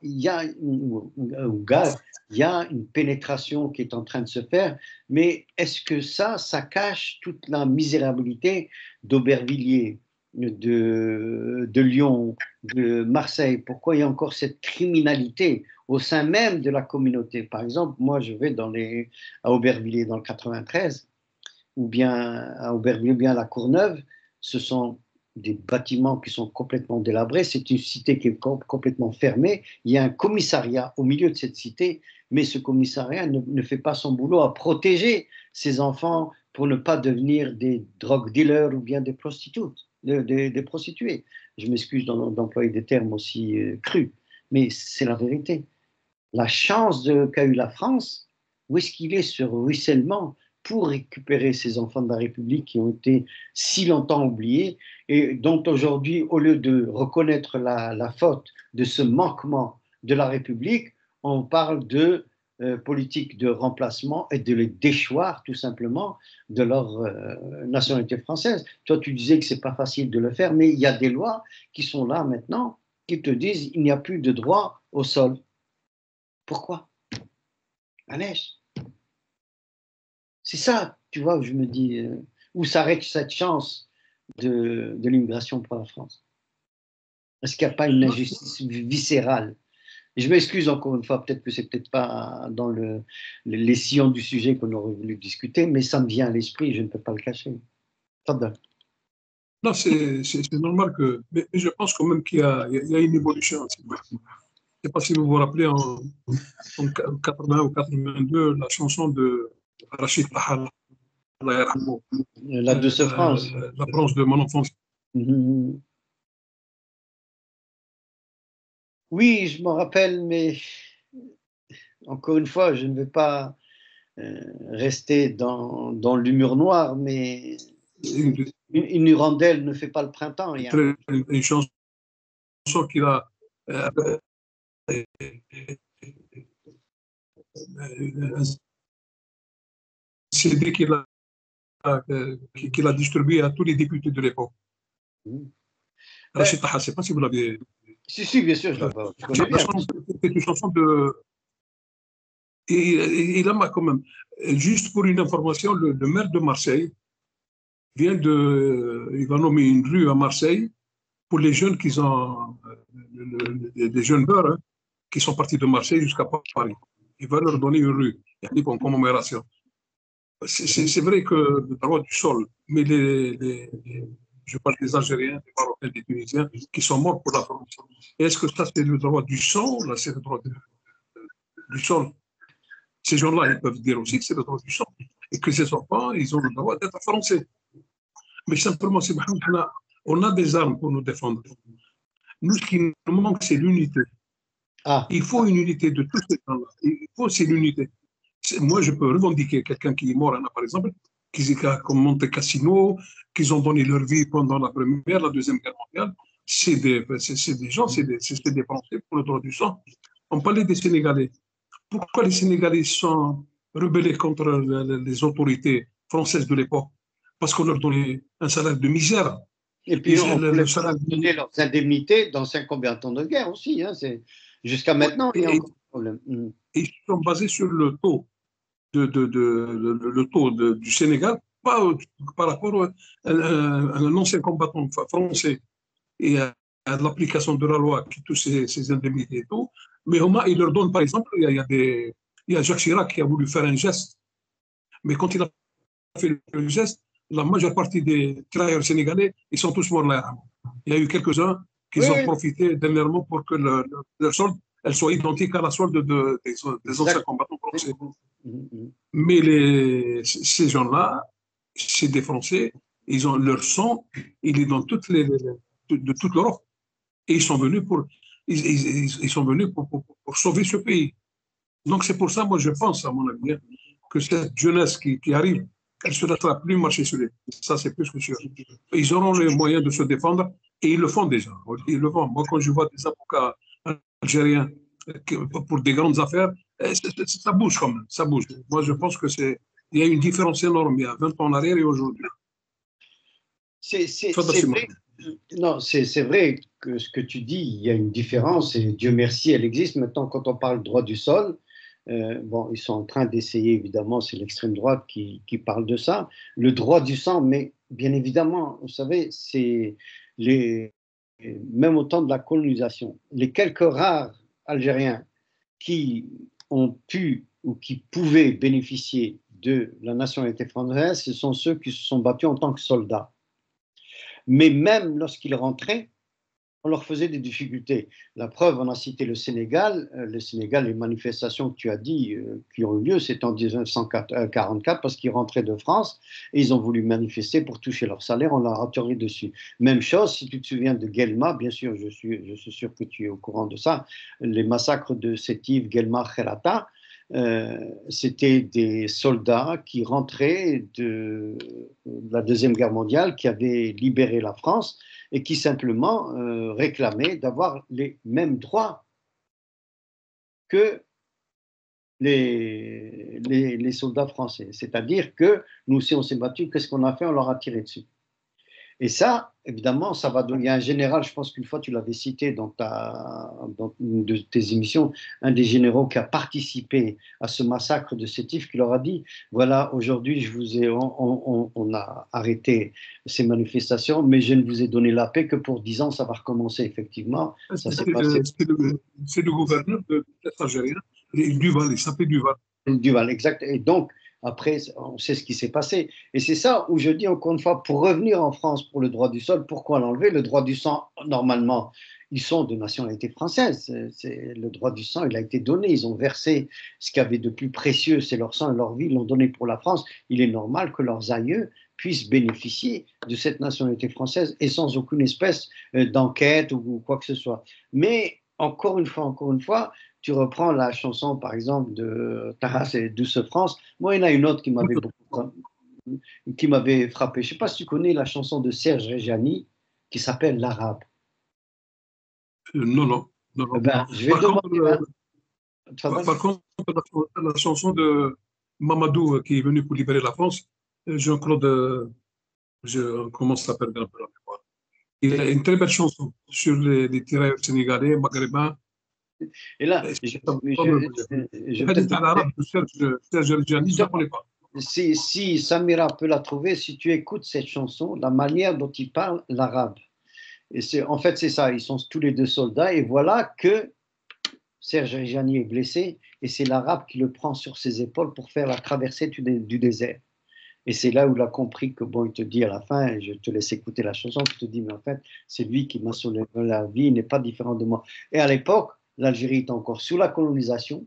une pénétration qui est en train de se faire, mais est-ce que ça cache toute la misérabilité d'Aubervilliers, de Lyon, de Marseille? Pourquoi il y a encore cette criminalité au sein même de la communauté? Par exemple, moi je vais à Aubervilliers dans le 93, ou bien à Aubervilliers, ou bien à la Courneuve, ce sont des bâtiments qui sont complètement délabrés, c'est une cité qui est complètement fermée, il y a un commissariat au milieu de cette cité, mais ce commissariat ne fait pas son boulot à protéger ces enfants, pour ne pas devenir des drug dealers ou bien des prostituées, des prostituées. Je m'excuse d'employer des termes aussi crus, mais c'est la vérité. La chance qu'a eu la France, où est-ce qu'il est ce ruissellement pour récupérer ces enfants de la République qui ont été si longtemps oubliés et dont aujourd'hui, au lieu de reconnaître la faute de ce manquement de la République, on parle de politique de remplacement et de les déchoir tout simplement de leur nationalité française. Toi, tu disais que c'est pas facile de le faire, mais il y a des lois qui sont là maintenant qui te disent qu'il n'y a plus de droit au sol. Pourquoi? Allez, c'est ça, tu vois, où je me dis, où s'arrête cette chance de l'immigration pour la France? Est-ce qu'il n'y a pas une injustice viscérale? Et je m'excuse encore une fois, peut-être que c'est peut-être pas dans les sillons du sujet qu'on aurait voulu discuter, mais ça me vient à l'esprit, je ne peux pas le cacher. Pardon.
Non, c'est normal que. Mais je pense quand même qu'il y a une évolution. Je ne sais pas si vous vous rappelez, en 80 ou 82, la chanson de Rachid Taha,
La Douce France.
La branche de mon enfance.
Mm-hmm. Oui, je m'en rappelle, mais encore une fois, je ne vais pas rester dans l'humour noir, mais une hirondelle ne fait pas le printemps.
Une chanson qu'il a CD qu'il a distribué à tous les députés de l'époque. Rachid Taha, je ne sais pas si vous l'avez.
Si, bien sûr, je connais bien.
C'est une chanson de. Et là, quand même, juste pour une information, le maire de Marseille il va nommer une rue à Marseille pour les jeunes qui ont, des jeunes beurs, hein, qui sont partis de Marseille jusqu'à Paris. Il va leur donner une rue, en commémoration. C'est vrai que le droit du sol, mais je parle des Algériens, des Marocains, des Tunisiens qui sont morts pour la France. Est-ce que ça, c'est le droit du sang? Là, c'est le droit du sol. Ces gens-là, ils peuvent dire aussi que c'est le droit du sang et que ces enfants, ils ont le droit d'être français. Mais simplement, on a des armes pour nous défendre. Nous, ce qui nous manque, c'est l'unité. Il faut une unité de tous ces gens-là. Il faut, c'est l'unité. Moi, je peux revendiquer quelqu'un qui est mort, par exemple, qui comme Monte Cassino, qui ont donné leur vie pendant la Première, la Deuxième Guerre mondiale. C'est des gens, c'est des Français pour le droit du sang. On parlait des Sénégalais. Pourquoi les Sénégalais sont rebellés contre les autorités françaises de l'époque? Parce qu'on leur donnait un salaire de misère.
Et puis, on voulait donner leurs indemnités dans 5 combien de temps de guerre aussi. Hein, jusqu'à maintenant, il y a encore un problème.
Et ils sont basés sur le taux, du Sénégal, pas par rapport à un ancien combattant français et à l'application de la loi qui touche ces indemnités et tout. Mais au moins, il leur donne, par exemple, il y a Jacques Chirac qui a voulu faire un geste. Mais quand il a fait le geste, la majeure partie des travailleurs sénégalais, ils sont tous morts là. Il y a eu quelques-uns qui ont profité dernièrement pour que leur solde elle soit identique à la solde des anciens combattants français. Mais ces gens-là, c'est des Français, ils ont leur sang, il est dans de toute l'Europe. Et ils sont venus pour sauver ce pays. Donc c'est pour ça, moi je pense, à mon avis, que cette jeunesse qui arrive, elle ne se laissera plus marcher sur les pieds. Ça, c'est plus que sûr. Ils auront les moyens de se défendre et ils le font déjà. Ils le font. Moi, quand je vois des avocats algériens pour des grandes affaires, ça bouge quand même. Ça bouge. Moi, je pense qu'il y a une différence énorme. Il y a 20 ans en arrière et aujourd'hui.
C'est vrai. Non, c'est vrai que ce que tu dis, il y a une différence et Dieu merci, elle existe. Maintenant, quand on parle droit du sol, bon, ils sont en train d'essayer, évidemment, c'est l'extrême droite qui parle de ça, le droit du sang, mais bien évidemment, vous savez, c'est même au temps de la colonisation, les quelques rares Algériens qui ont pu ou qui pouvaient bénéficier de la nationalité française, ce sont ceux qui se sont battus en tant que soldats. Mais même lorsqu'ils rentraient, on leur faisait des difficultés. La preuve, on a cité le Sénégal. Le Sénégal, les manifestations que tu as dit qui ont eu lieu, c'était en 1944 parce qu'ils rentraient de France et ils ont voulu manifester pour toucher leur salaire. On leur a tiré dessus. Même chose, si tu te souviens de Guelma, bien sûr, je suis sûr que tu es au courant de ça, les massacres de Sétif, Guelma, Kherata. C'était des soldats qui rentraient de la Deuxième Guerre mondiale, qui avaient libéré la France et qui simplement réclamaient d'avoir les mêmes droits que les soldats français. C'est-à-dire que nous aussi on s'est battus, qu'est-ce qu'on a fait? On leur a tiré dessus. Et ça, évidemment, ça va donner. Il y a un général, je pense qu'une fois tu l'avais cité dans une de tes émissions, un des généraux qui a participé à ce massacre de Sétif, qui leur a dit, voilà, aujourd'hui, on a arrêté ces manifestations, mais je ne vous ai donné la paix que pour 10 ans, ça va recommencer. Effectivement, ça s'est passé.
C'est le gouverneur de l'Est algérien, Duval, il s'appelait Duval.
Duval, exact. Et donc, après, on sait ce qui s'est passé. Et c'est ça où je dis encore une fois, pour revenir en France pour le droit du sol, pourquoi l'enlever? Le droit du sang, normalement, ils sont de nationalité française. Le droit du sang, il a été donné. Ils ont versé ce qu'il y avait de plus précieux, c'est leur sang et leur vie, ils l'ont donné pour la France. Il est normal que leurs aïeux puissent bénéficier de cette nationalité française et sans aucune espèce d'enquête ou quoi que ce soit. Mais encore une fois, tu reprends la chanson, par exemple, de Taras et Douce France. Moi, il y en a une autre qui m'avait frappé. Je ne sais pas si tu connais la chanson de Serge Reggiani qui s'appelle L'Arabe.
Non, non. Non, non.
Ben, je vais demander.
Par contre, la chanson de Mamadou qui est venu pour libérer la France, Jean-Claude, comment ça s'appelle bien peu la mémoire. Il a une très belle chanson sur les tirailleurs sénégalais, maghrébins.
Et là, si Samira peut la trouver, si tu écoutes cette chanson, la manière dont il parle l'arabe. Et en fait, c'est ça, ils sont tous les deux soldats, et voilà que Serge Reggiani est blessé, et c'est l'arabe qui le prend sur ses épaules pour faire la traversée du désert. Et c'est là où il a compris que, bon, il te dit à la fin, et je te laisse écouter la chanson, tu te dis, mais en fait, c'est lui qui m'a sauvé la vie, il n'est pas différent de moi. Et à l'époque, l'Algérie était encore sous la colonisation,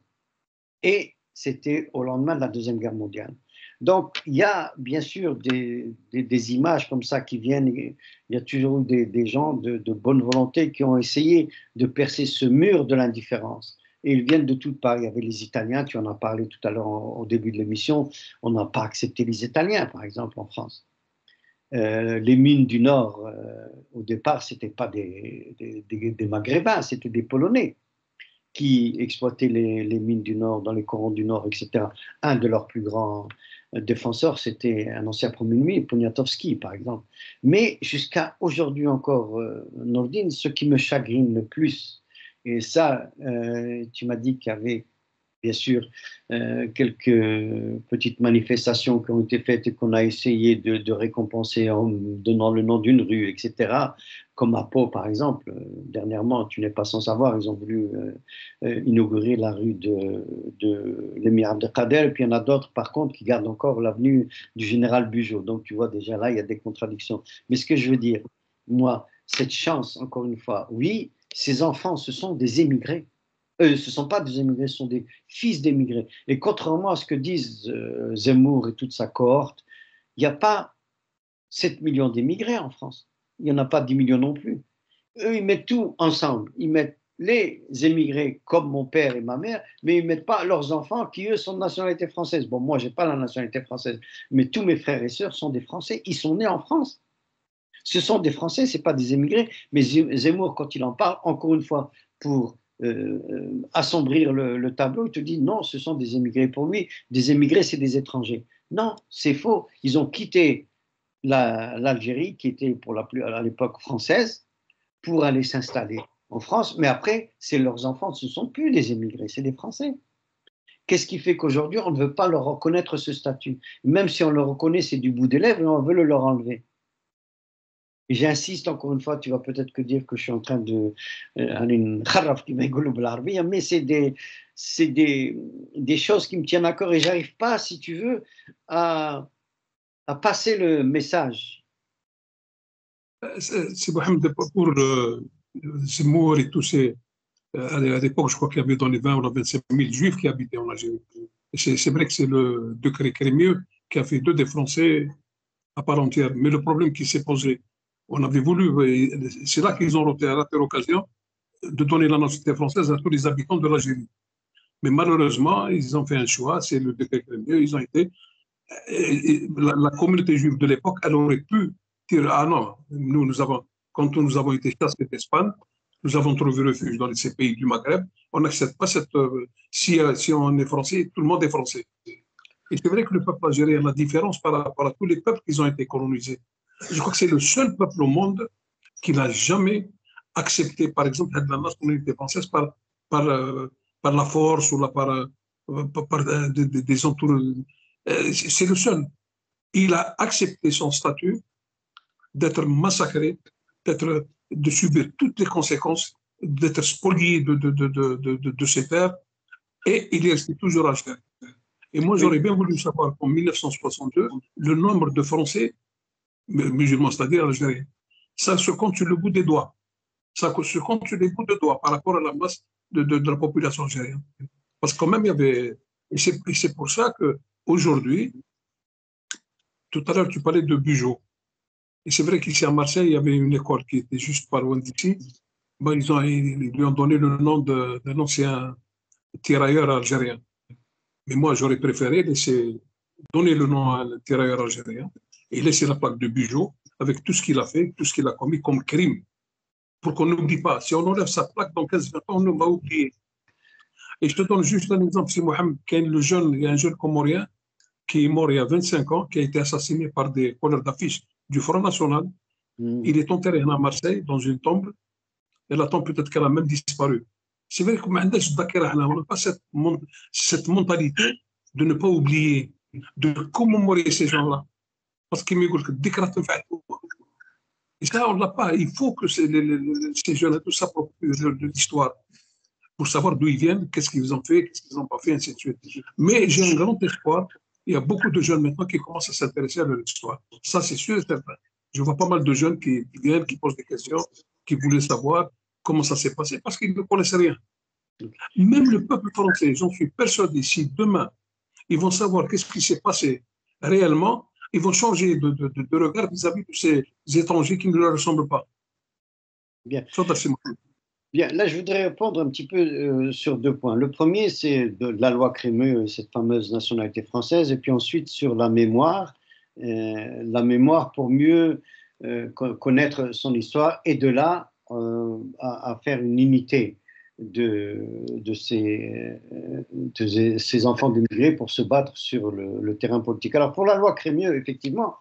et c'était au lendemain de la Deuxième Guerre mondiale. Donc, il y a bien sûr des images comme ça qui viennent. Il y a toujours eu des gens de bonne volonté qui ont essayé de percer ce mur de l'indifférence. Et ils viennent de toutes parts. Il y avait les Italiens, tu en as parlé tout à l'heure au début de l'émission. On n'a pas accepté les Italiens, par exemple, en France. Les mines du Nord, au départ, ce n'étaient pas des Maghrébins, c'était des Polonais qui exploitaient les mines du Nord, dans les corons du Nord, etc. Un de leurs plus grands défenseurs, c'était un ancien Premier ministre, Poniatowski, par exemple. Mais jusqu'à aujourd'hui encore, Nordine, ce qui me chagrine le plus, et ça, tu m'as dit qu'il y avait bien sûr quelques petites manifestations qui ont été faites et qu'on a essayé de récompenser en donnant le nom d'une rue, etc. Comme à Pau, par exemple. Dernièrement, tu n'es pas sans savoir, ils ont voulu inaugurer la rue de l'émir Abdelkader, et puis il y en a d'autres, par contre, qui gardent encore l'avenue du général Bugeaud. Donc, tu vois, déjà là, il y a des contradictions. Mais ce que je veux dire, moi, cette chance, encore une fois, oui, ces enfants, ce sont des émigrés. Ce ne sont pas des émigrés, ce sont des fils d'émigrés. Et contrairement à ce que disent Zemmour et toute sa cohorte, il n'y a pas 7 millions d'émigrés en France. Il n'y en a pas 10 millions non plus. Eux, ils mettent tout ensemble. Ils mettent les émigrés comme mon père et ma mère, mais ils ne mettent pas leurs enfants qui, eux, sont de nationalité française. Bon, moi, je n'ai pas la nationalité française, mais tous mes frères et sœurs sont des Français. Ils sont nés en France. Ce sont des Français, ce n'est pas des émigrés. Mais Zemmour, quand il en parle, encore une fois, pour assombrir le tableau, il te dit non, ce sont des émigrés. Pour lui, des émigrés, c'est des étrangers. Non, c'est faux. Ils ont quitté l'Algérie, qui était à l'époque française, pour aller s'installer en France. Mais après, c'est leurs enfants, ce ne sont plus des émigrés, c'est des Français. Qu'est-ce qui fait qu'aujourd'hui, on ne veut pas leur reconnaître ce statut? Même si on le reconnaît, c'est du bout des lèvres, et on veut le leur enlever. Et j'insiste encore une fois, tu vas peut-être que dire que je suis en train de mais c'est des choses qui me tiennent à cœur et j'arrive pas, si tu veux, à passer le message.
C'est Mohamed, Zemmour et tous ces. À l'époque, je crois qu'il y avait dans les 20 ou les 25 000 juifs qui habitaient en Algérie. C'est vrai que c'est le décret Crémieux qui a fait d'eux des Français à part entière. Mais le problème qui s'est posé, on avait voulu, c'est là qu'ils ont raté l'occasion de donner la nationalité française à tous les habitants de l'Algérie. Mais malheureusement, ils ont fait un choix, c'est le décret Crémieux, ils ont été. La communauté juive de l'époque, elle aurait pu dire, ah non, quand nous avons été chassés d'Espagne, nous avons trouvé refuge dans ces pays du Maghreb, on n'accepte pas cette. Si on est français, tout le monde est français. Et c'est vrai que le peuple algérien a la différence par rapport à tous les peuples qui ont été colonisés. Je crois que c'est le seul peuple au monde qui n'a jamais accepté, par exemple, la nationalité française par la force ou par des entours. C'est le seul. Il a accepté son statut d'être massacré, de subir toutes les conséquences, d'être spolié de ses terres, et il est resté toujours algérien. Et moi, j'aurais bien voulu savoir qu'en 1962, le nombre de Français musulmans, c'est-à-dire algériens, ça se compte sur le bout des doigts. Ça se compte sur les bouts de doigts par rapport à la masse de la population algérienne. Parce que quand même, il y avait. Et c'est pour ça qu'aujourd'hui, tout à l'heure, tu parlais de Bugeaud. Et c'est vrai qu'ici à Marseille, il y avait une école qui était juste pas loin d'ici. Ben, ils lui ont donné le nom d'un ancien tirailleur algérien. Mais moi, j'aurais préféré donner le nom à un tirailleur algérien et laisser la plaque de Bugeaud avec tout ce qu'il a fait, tout ce qu'il a commis comme crime. Pour qu'on n'oublie pas. Si on enlève sa plaque dans 15-20 ans, on va oublier. Et je te donne juste un exemple. C'est Mohamed, il y a un jeune Comorien qui est mort il y a 25 ans, qui a été assassiné par des colleurs d'affiches du Front National. Il est enterré à Marseille, dans une tombe, et la tombe peut-être qu'elle a même disparu. C'est vrai qu'on n'a pas cette mentalité de ne pas oublier, de commémorer ces gens-là. Parce qu'ils me disent que et ça, on ne l'a pas. Il faut que ces jeunes s'approprient de l'histoire pour savoir d'où ils viennent, qu'est-ce qu'ils ont fait, qu'est-ce qu'ils n'ont pas fait, ainsi de suite. Mais j'ai un grand espoir. Il y a beaucoup de jeunes maintenant qui commencent à s'intéresser à leur histoire. Ça, c'est sûr et certain. Je vois pas mal de jeunes qui viennent, qui posent des questions, qui voulaient savoir comment ça s'est passé, parce qu'ils ne connaissent rien. Même le peuple français, j'en suis persuadé, si demain, ils vont savoir qu'est-ce qui s'est passé réellement, ils vont changer de regard vis-à-vis de ces étrangers qui ne leur ressemblent pas.
Bien. Bien, là, je voudrais répondre un petit peu sur deux points. Le premier, c'est de la loi Crémieux, cette fameuse nationalité française, et puis ensuite sur la mémoire pour mieux connaître son histoire, et de là à faire une unité de ces enfants d'immigrés pour se battre sur le terrain politique. Alors, pour la loi Crémieux, effectivement,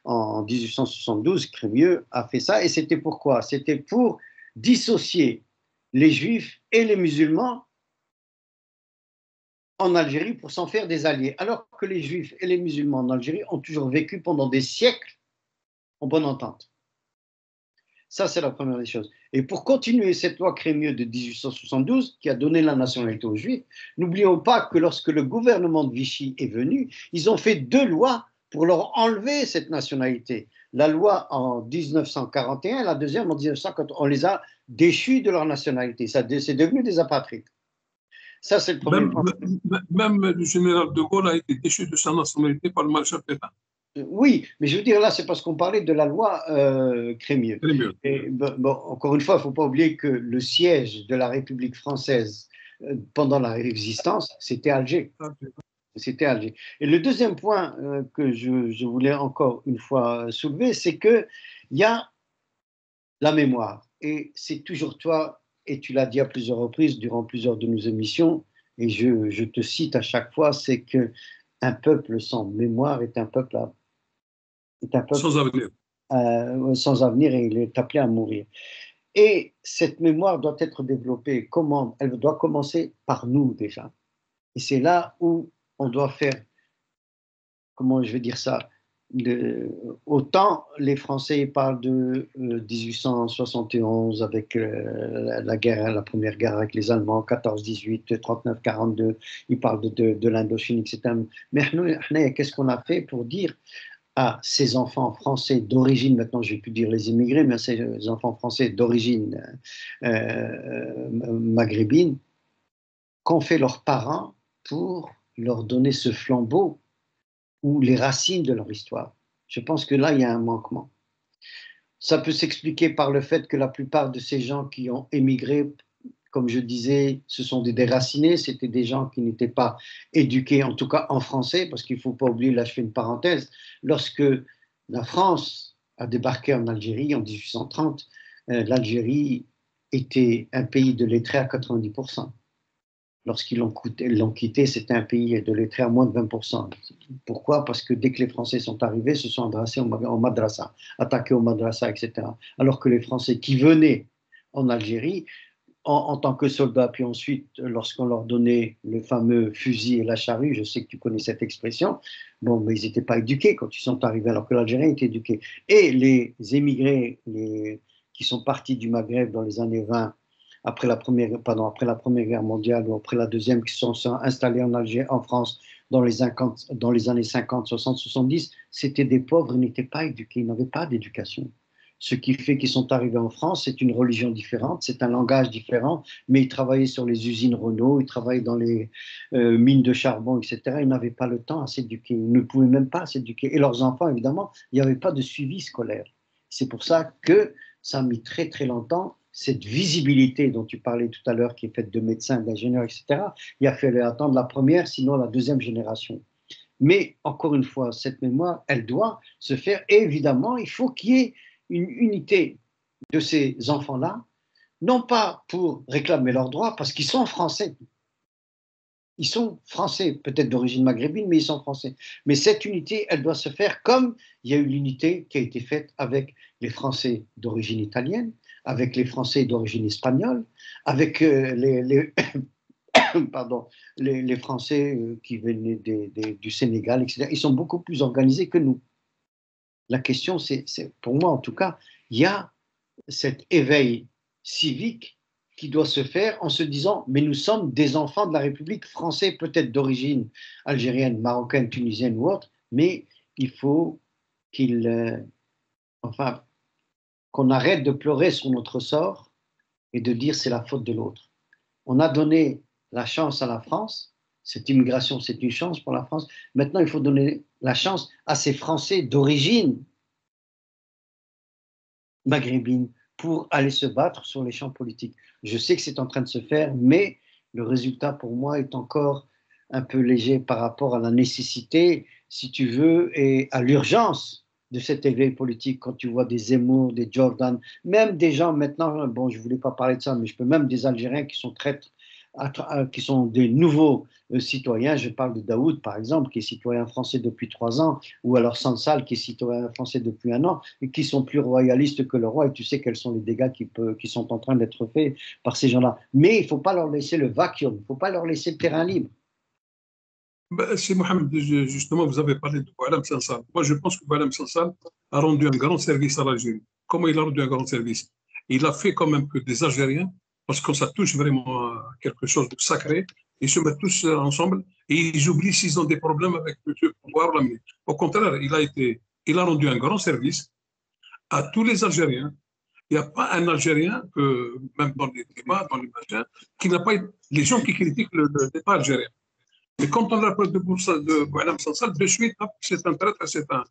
en 1872, Crémieux a fait ça, et c'était pourquoi? C'était pour dissocier les juifs et les musulmans en Algérie pour s'en faire des alliés, alors que les juifs et les musulmans en Algérie ont toujours vécu pendant des siècles en bonne entente. Ça, c'est la première des choses. Et pour continuer cette loi Crémieux de 1872, qui a donné la nationalité aux Juifs, n'oublions pas que lorsque le gouvernement de Vichy est venu, ils ont fait deux lois pour leur enlever cette nationalité. La loi en 1941, la deuxième en 1950, on les a déchus de leur nationalité. C'est devenu des apatrides. Ça, c'est le premier point.
Même le général de Gaulle a été déchu de sa nationalité par le maréchal Pétain.
Oui, mais je veux dire, là, c'est parce qu'on parlait de la loi Crémieux. Et, bon, encore une fois, il ne faut pas oublier que le siège de la République française pendant la résistance, c'était Alger. C'était Alger. Et le deuxième point que je voulais encore une fois soulever, c'est qu'il y a la mémoire. Et c'est toujours toi, et tu l'as dit à plusieurs reprises durant plusieurs de nos émissions, et je te cite à chaque fois, c'est qu'un peuple sans mémoire est un peuple
sans avenir.
Sans avenir, et il est appelé à mourir. Et cette mémoire doit être développée. Comment? Elle doit commencer par nous déjà. Et c'est là où on doit faire, comment je vais dire ça, autant les Français parlent de 1871 avec la première guerre avec les Allemands, 14-18, 39-42, ils parlent de l'Indochine, etc. Mais qu'est-ce qu'on a fait pour dire à ces enfants français d'origine, maintenant je ne vais plus dire les immigrés, mais à ces enfants français d'origine maghrébine, qu'ont fait leurs parents pour leur donner ce flambeau ou les racines de leur histoire. Je pense que là, il y a un manquement. Ça peut s'expliquer par le fait que la plupart de ces gens qui ont émigré, comme je disais, ce sont des déracinés, c'était des gens qui n'étaient pas éduqués, en tout cas en français, parce qu'il ne faut pas oublier, là je fais une parenthèse, lorsque la France a débarqué en Algérie en 1830, l'Algérie était un pays de lettrés à 90%. Lorsqu'ils l'ont quitté, c'était un pays de lettrés à moins de 20%. Pourquoi? Parce que dès que les Français sont arrivés, se sont adressés au madrasa, attaqués au madrasa, etc. Alors que les Français qui venaient en Algérie, en tant que soldats, puis ensuite, lorsqu'on leur donnait le fameux fusil et la charrue, je sais que tu connais cette expression, bon, mais ils n'étaient pas éduqués quand ils sont arrivés, alors que l'Algérien était éduqué. Et les émigrés qui sont partis du Maghreb dans les années 20, après la Première Guerre mondiale ou après la Deuxième, qui sont installés en France dans les années 50, 60, 70, c'était des pauvres, ils n'étaient pas éduqués, ils n'avaient pas d'éducation. Ce qui fait qu'ils sont arrivés en France, c'est une religion différente, c'est un langage différent, mais ils travaillaient sur les usines Renault, ils travaillaient dans les mines de charbon, etc. Ils n'avaient pas le temps à s'éduquer, ils ne pouvaient même pas s'éduquer. Et leurs enfants, évidemment, il n'y avait pas de suivi scolaire. C'est pour ça que ça a mis très très longtemps, cette visibilité dont tu parlais tout à l'heure, qui est faite de médecins, d'ingénieurs, etc., il a fallu attendre la première, sinon la deuxième génération. Mais encore une fois, cette mémoire, elle doit se faire. Et évidemment, il faut qu'il y ait une unité de ces enfants-là, non pas pour réclamer leurs droits, parce qu'ils sont français. Ils sont français, peut-être d'origine maghrébine, mais ils sont français. Mais cette unité, elle doit se faire comme il y a eu l'unité qui a été faite avec les Français d'origine italienne, avec les Français d'origine espagnole, avec les Français qui venaient du Sénégal, etc. Ils sont beaucoup plus organisés que nous. La question, c'est pour moi en tout cas, il y a cet éveil civique qui doit se faire en se disant, mais nous sommes des enfants de la République française, peut-être d'origine algérienne, marocaine, tunisienne ou autre, mais il faut qu'on arrête de pleurer sur notre sort et de dire c'est la faute de l'autre. On a donné la chance à la France, cette immigration c'est une chance pour la France, maintenant il faut donner la chance à ces Français d'origine maghrébine pour aller se battre sur les champs politiques. Je sais que c'est en train de se faire, mais le résultat pour moi est encore un peu léger par rapport à la nécessité, si tu veux, et à l'urgence de cet éveil politique. Quand tu vois des Zemmour, des Jordan, même des gens maintenant, bon, je ne voulais pas parler de ça, mais je peux même des Algériens qui sont traîtres, qui sont des nouveaux citoyens. Je parle de Daoud, par exemple, qui est citoyen français depuis 3 ans, ou alors Sansal, qui est citoyen français depuis 1 an, et qui sont plus royalistes que le roi, et tu sais quels sont les dégâts qui sont en train d'être faits par ces gens-là. Mais il ne faut pas leur laisser le vacuum, il ne faut pas leur laisser le terrain libre.
C'est Mohamed, justement, vous avez parlé de Boualem Sansal. Moi, je pense que Boualem Sansal a rendu un grand service à l'Algérie. Comment il a rendu un grand service? Il a fait quand même que des Algériens, parce que ça touche vraiment à quelque chose de sacré, ils se mettent tous ensemble et ils oublient s'ils ont des problèmes avec le pouvoir. Au contraire, il a rendu un grand service à tous les Algériens. Il n'y a pas un Algérien, même dans les débats, dans les machins, qui n'a pas les gens qui critiquent le débat algérien. Mais quand on parle de Boualem Sansal, de suite, c'est un traître, c'est un.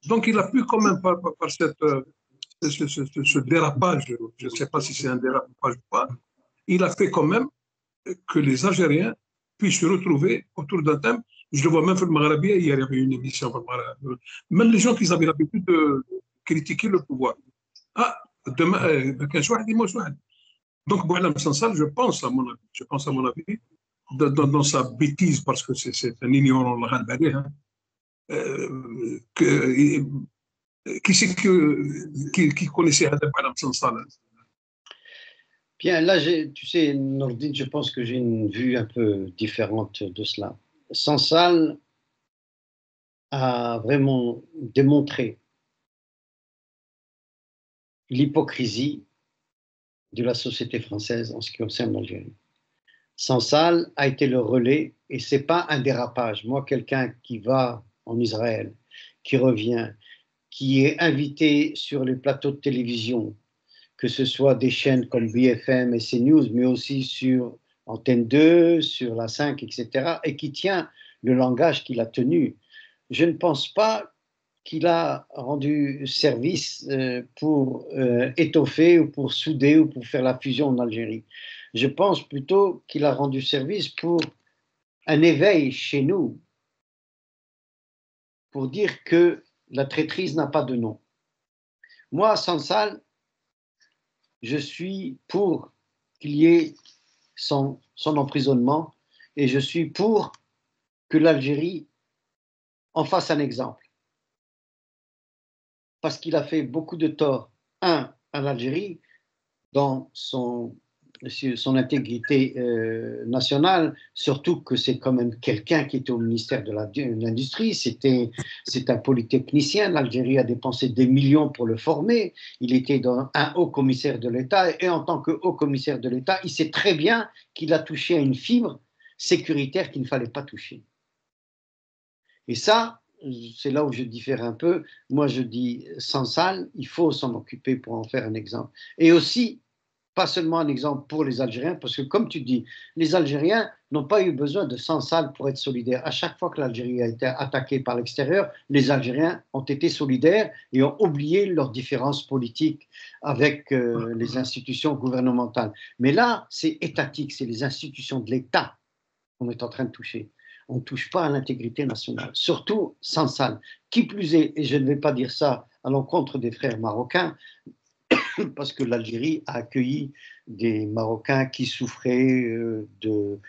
Donc il a pu quand même par ce dérapage, je ne sais pas si c'est un dérapage ou pas, il a fait quand même que les Algériens puissent se retrouver autour d'un thème. Je le vois même dans le Maghreb, hier il y avait une émission, même les gens qui avaient l'habitude de critiquer le pouvoir. Ah, demain, donc Boualem Sansal, je pense à mon avis, dans sa bêtise, parce que c'est un ignorant, hein, qui c'est qui connaissait Boualem Sansal?
Bien, là, tu sais, Nordine, je pense que j'ai une vue un peu différente de cela. Sansal a vraiment démontré l'hypocrisie de la société française en ce qui concerne l'Algérie. Sansal a été le relais, et ce n'est pas un dérapage. Moi, quelqu'un qui va en Israël, qui revient, qui est invité sur les plateaux de télévision, que ce soit des chaînes comme BFM et CNews, mais aussi sur Antenne 2, sur la 5, etc., et qui tient le langage qu'il a tenu. Je ne pense pas qu'il a rendu service pour étoffer ou pour souder ou pour faire la fusion en Algérie. Je pense plutôt qu'il a rendu service pour un éveil chez nous, pour dire que la traîtrise n'a pas de nom. Moi, Sansal, je suis pour qu'il y ait son emprisonnement et je suis pour que l'Algérie en fasse un exemple. Parce qu'il a fait beaucoup de tort, à l'Algérie, dans son intégrité nationale, surtout que c'est quand même quelqu'un qui était au ministère de l'Industrie, c'est un polytechnicien, l'Algérie a dépensé des millions pour le former, il était un haut commissaire de l'État, et en tant que haut commissaire de l'État, il sait très bien qu'il a touché à une fibre sécuritaire qu'il ne fallait pas toucher. Et ça, c'est là où je diffère un peu. Moi, je dis Sansal, il faut s'en occuper pour en faire un exemple. Et aussi, pas seulement un exemple pour les Algériens, parce que comme tu dis, les Algériens n'ont pas eu besoin de Sansal pour être solidaires. À chaque fois que l'Algérie a été attaquée par l'extérieur, les Algériens ont été solidaires et ont oublié leurs différences politiques avec les institutions gouvernementales. Mais là, c'est étatique, c'est les institutions de l'État qu'on est en train de toucher. On ne touche pas à l'intégrité nationale, surtout Sansal. Qui plus est, et je ne vais pas dire ça à l'encontre des frères marocains, parce que l'Algérie a accueilli des Marocains qui souffraient de,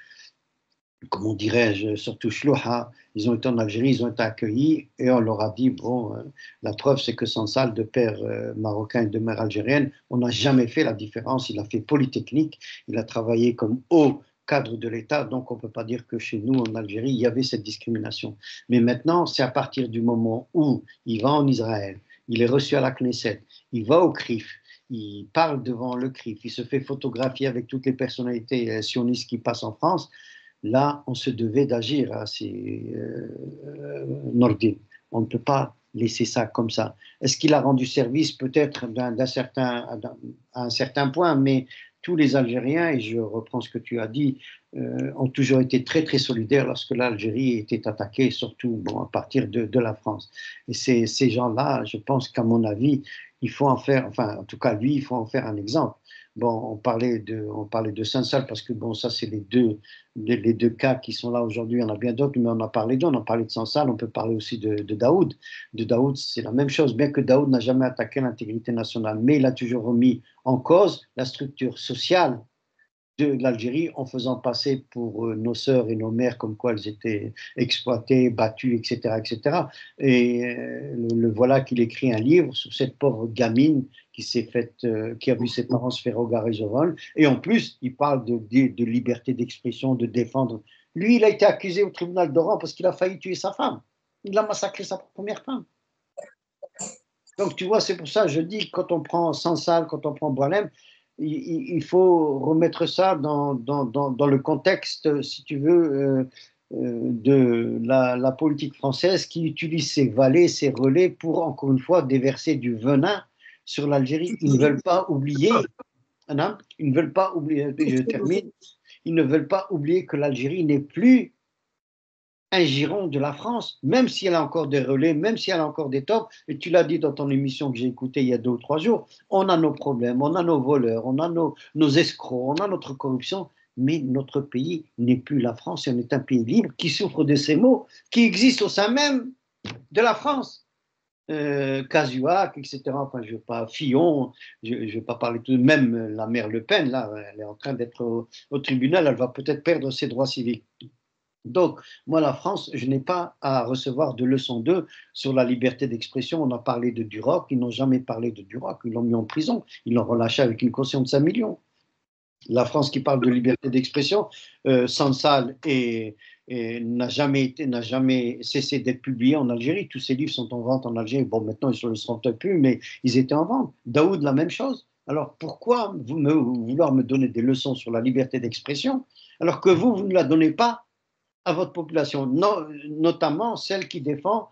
comment dirais-je, surtout Chlouha. Ils ont été en Algérie, ils ont été accueillis et on leur a dit, bon, la preuve c'est que Sansal, de père marocain et de mère algérienne, on n'a jamais fait la différence. Il a fait Polytechnique, il a travaillé comme haut cadre de l'État, donc on ne peut pas dire que chez nous, en Algérie, il y avait cette discrimination. Mais maintenant, c'est à partir du moment où il va en Israël, il est reçu à la Knesset, il va au CRIF, il parle devant le CRIF, il se fait photographier avec toutes les personnalités sionistes qui passent en France, là, on se devait d'agir à ces Nordin. On ne peut pas laisser ça comme ça. Est-ce qu'il a rendu service? Peut-être à un certain point, mais tous les Algériens, et je reprends ce que tu as dit, ont toujours été très très solidaires lorsque l'Algérie était attaquée, surtout à partir de la France. Et ces gens-là, je pense qu'à mon avis, il faut en faire, enfin en tout cas lui, il faut en faire un exemple. Bon, on parlait de Sansal parce que bon, ça c'est les deux cas qui sont là aujourd'hui. Il y en a bien d'autres, mais on a parlé d'eux. On a parlé de Sansal, on peut parler aussi de Daoud. De Daoud, c'est la même chose, bien que Daoud n'a jamais attaqué l'intégrité nationale, mais il a toujours remis en cause la structure sociale de l'Algérie en faisant passer pour nos sœurs et nos mères comme quoi elles étaient exploitées, battues, etc. etc. Et le voilà qu'il écrit un livre sur cette pauvre gamine qui a vu ses parents se faire regarder au vol. Et en plus, il parle de liberté d'expression, de défendre. Lui, il a été accusé au tribunal d'Oran parce qu'il a failli tuer sa femme. Il a massacré sa première femme. Donc, tu vois, c'est pour ça que je dis, quand on prend Sansal, quand on prend Boualem, il faut remettre ça dans le contexte, si tu veux, de la politique française qui utilise ses valets, ses relais pour, encore une fois, déverser du venin sur l'Algérie. Ils ne veulent pas oublier, ils ne veulent pas oublier, je termine, ils ne veulent pas oublier que l'Algérie n'est plus un giron de la France, même si elle a encore des relais, même si elle a encore des torts. Et tu l'as dit dans ton émission que j'ai écoutée il y a 2 ou 3 jours, on a nos problèmes, on a nos voleurs, on a nos escrocs, on a notre corruption, mais notre pays n'est plus la France, et on est un pays libre qui souffre de ces maux qui existent au sein même de la France. Cahuzac, etc. Enfin, je ne veux pas, Fillon, je ne vais pas parler tout, même la mère Le Pen, là, elle est en train d'être au tribunal, elle va peut-être perdre ses droits civiques. Donc, moi, la France, je n'ai pas à recevoir de leçons d'eux sur la liberté d'expression. On a parlé de Duroc, ils n'ont jamais parlé de Duroc, ils l'ont mis en prison, ils l'ont relâché avec une caution de 5 millions. La France qui parle de liberté d'expression, Sansal n'a jamais cessé d'être publié en Algérie. Tous ces livres sont en vente en Algérie. Bon, maintenant, ils ne le seront peut-être plus, mais ils étaient en vente. Daoud, la même chose. Alors, pourquoi vouloir me donner des leçons sur la liberté d'expression alors que vous ne la donnez pas à votre population, notamment celle qui défend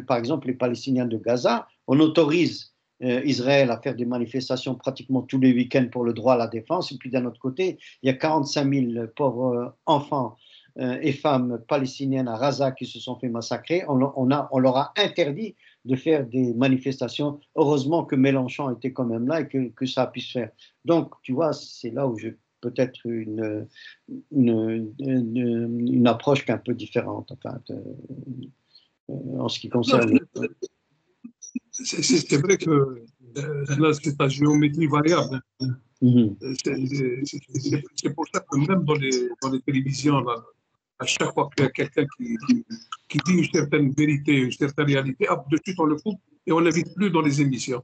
par exemple, les Palestiniens de Gaza. On autorise Israël à faire des manifestations pratiquement tous les week-ends pour le droit à la défense. Et puis d'un autre côté, il y a 45 000 pauvres enfants et femmes palestiniennes à Gaza qui se sont fait massacrer. On leur a interdit de faire des manifestations. Heureusement que Mélenchon était quand même là et que ça a pu se faire. Donc, tu vois, c'est là où j'ai peut-être une approche un peu différente, enfin, en ce qui concerne.
C'est vrai que là, c'est ta géométrie variable. C'est pour ça que même dans les télévisions, là, à chaque fois qu'il y a quelqu'un qui dit une certaine vérité, une certaine réalité, hop, de suite on le coupe et on ne l'invite plus dans les émissions.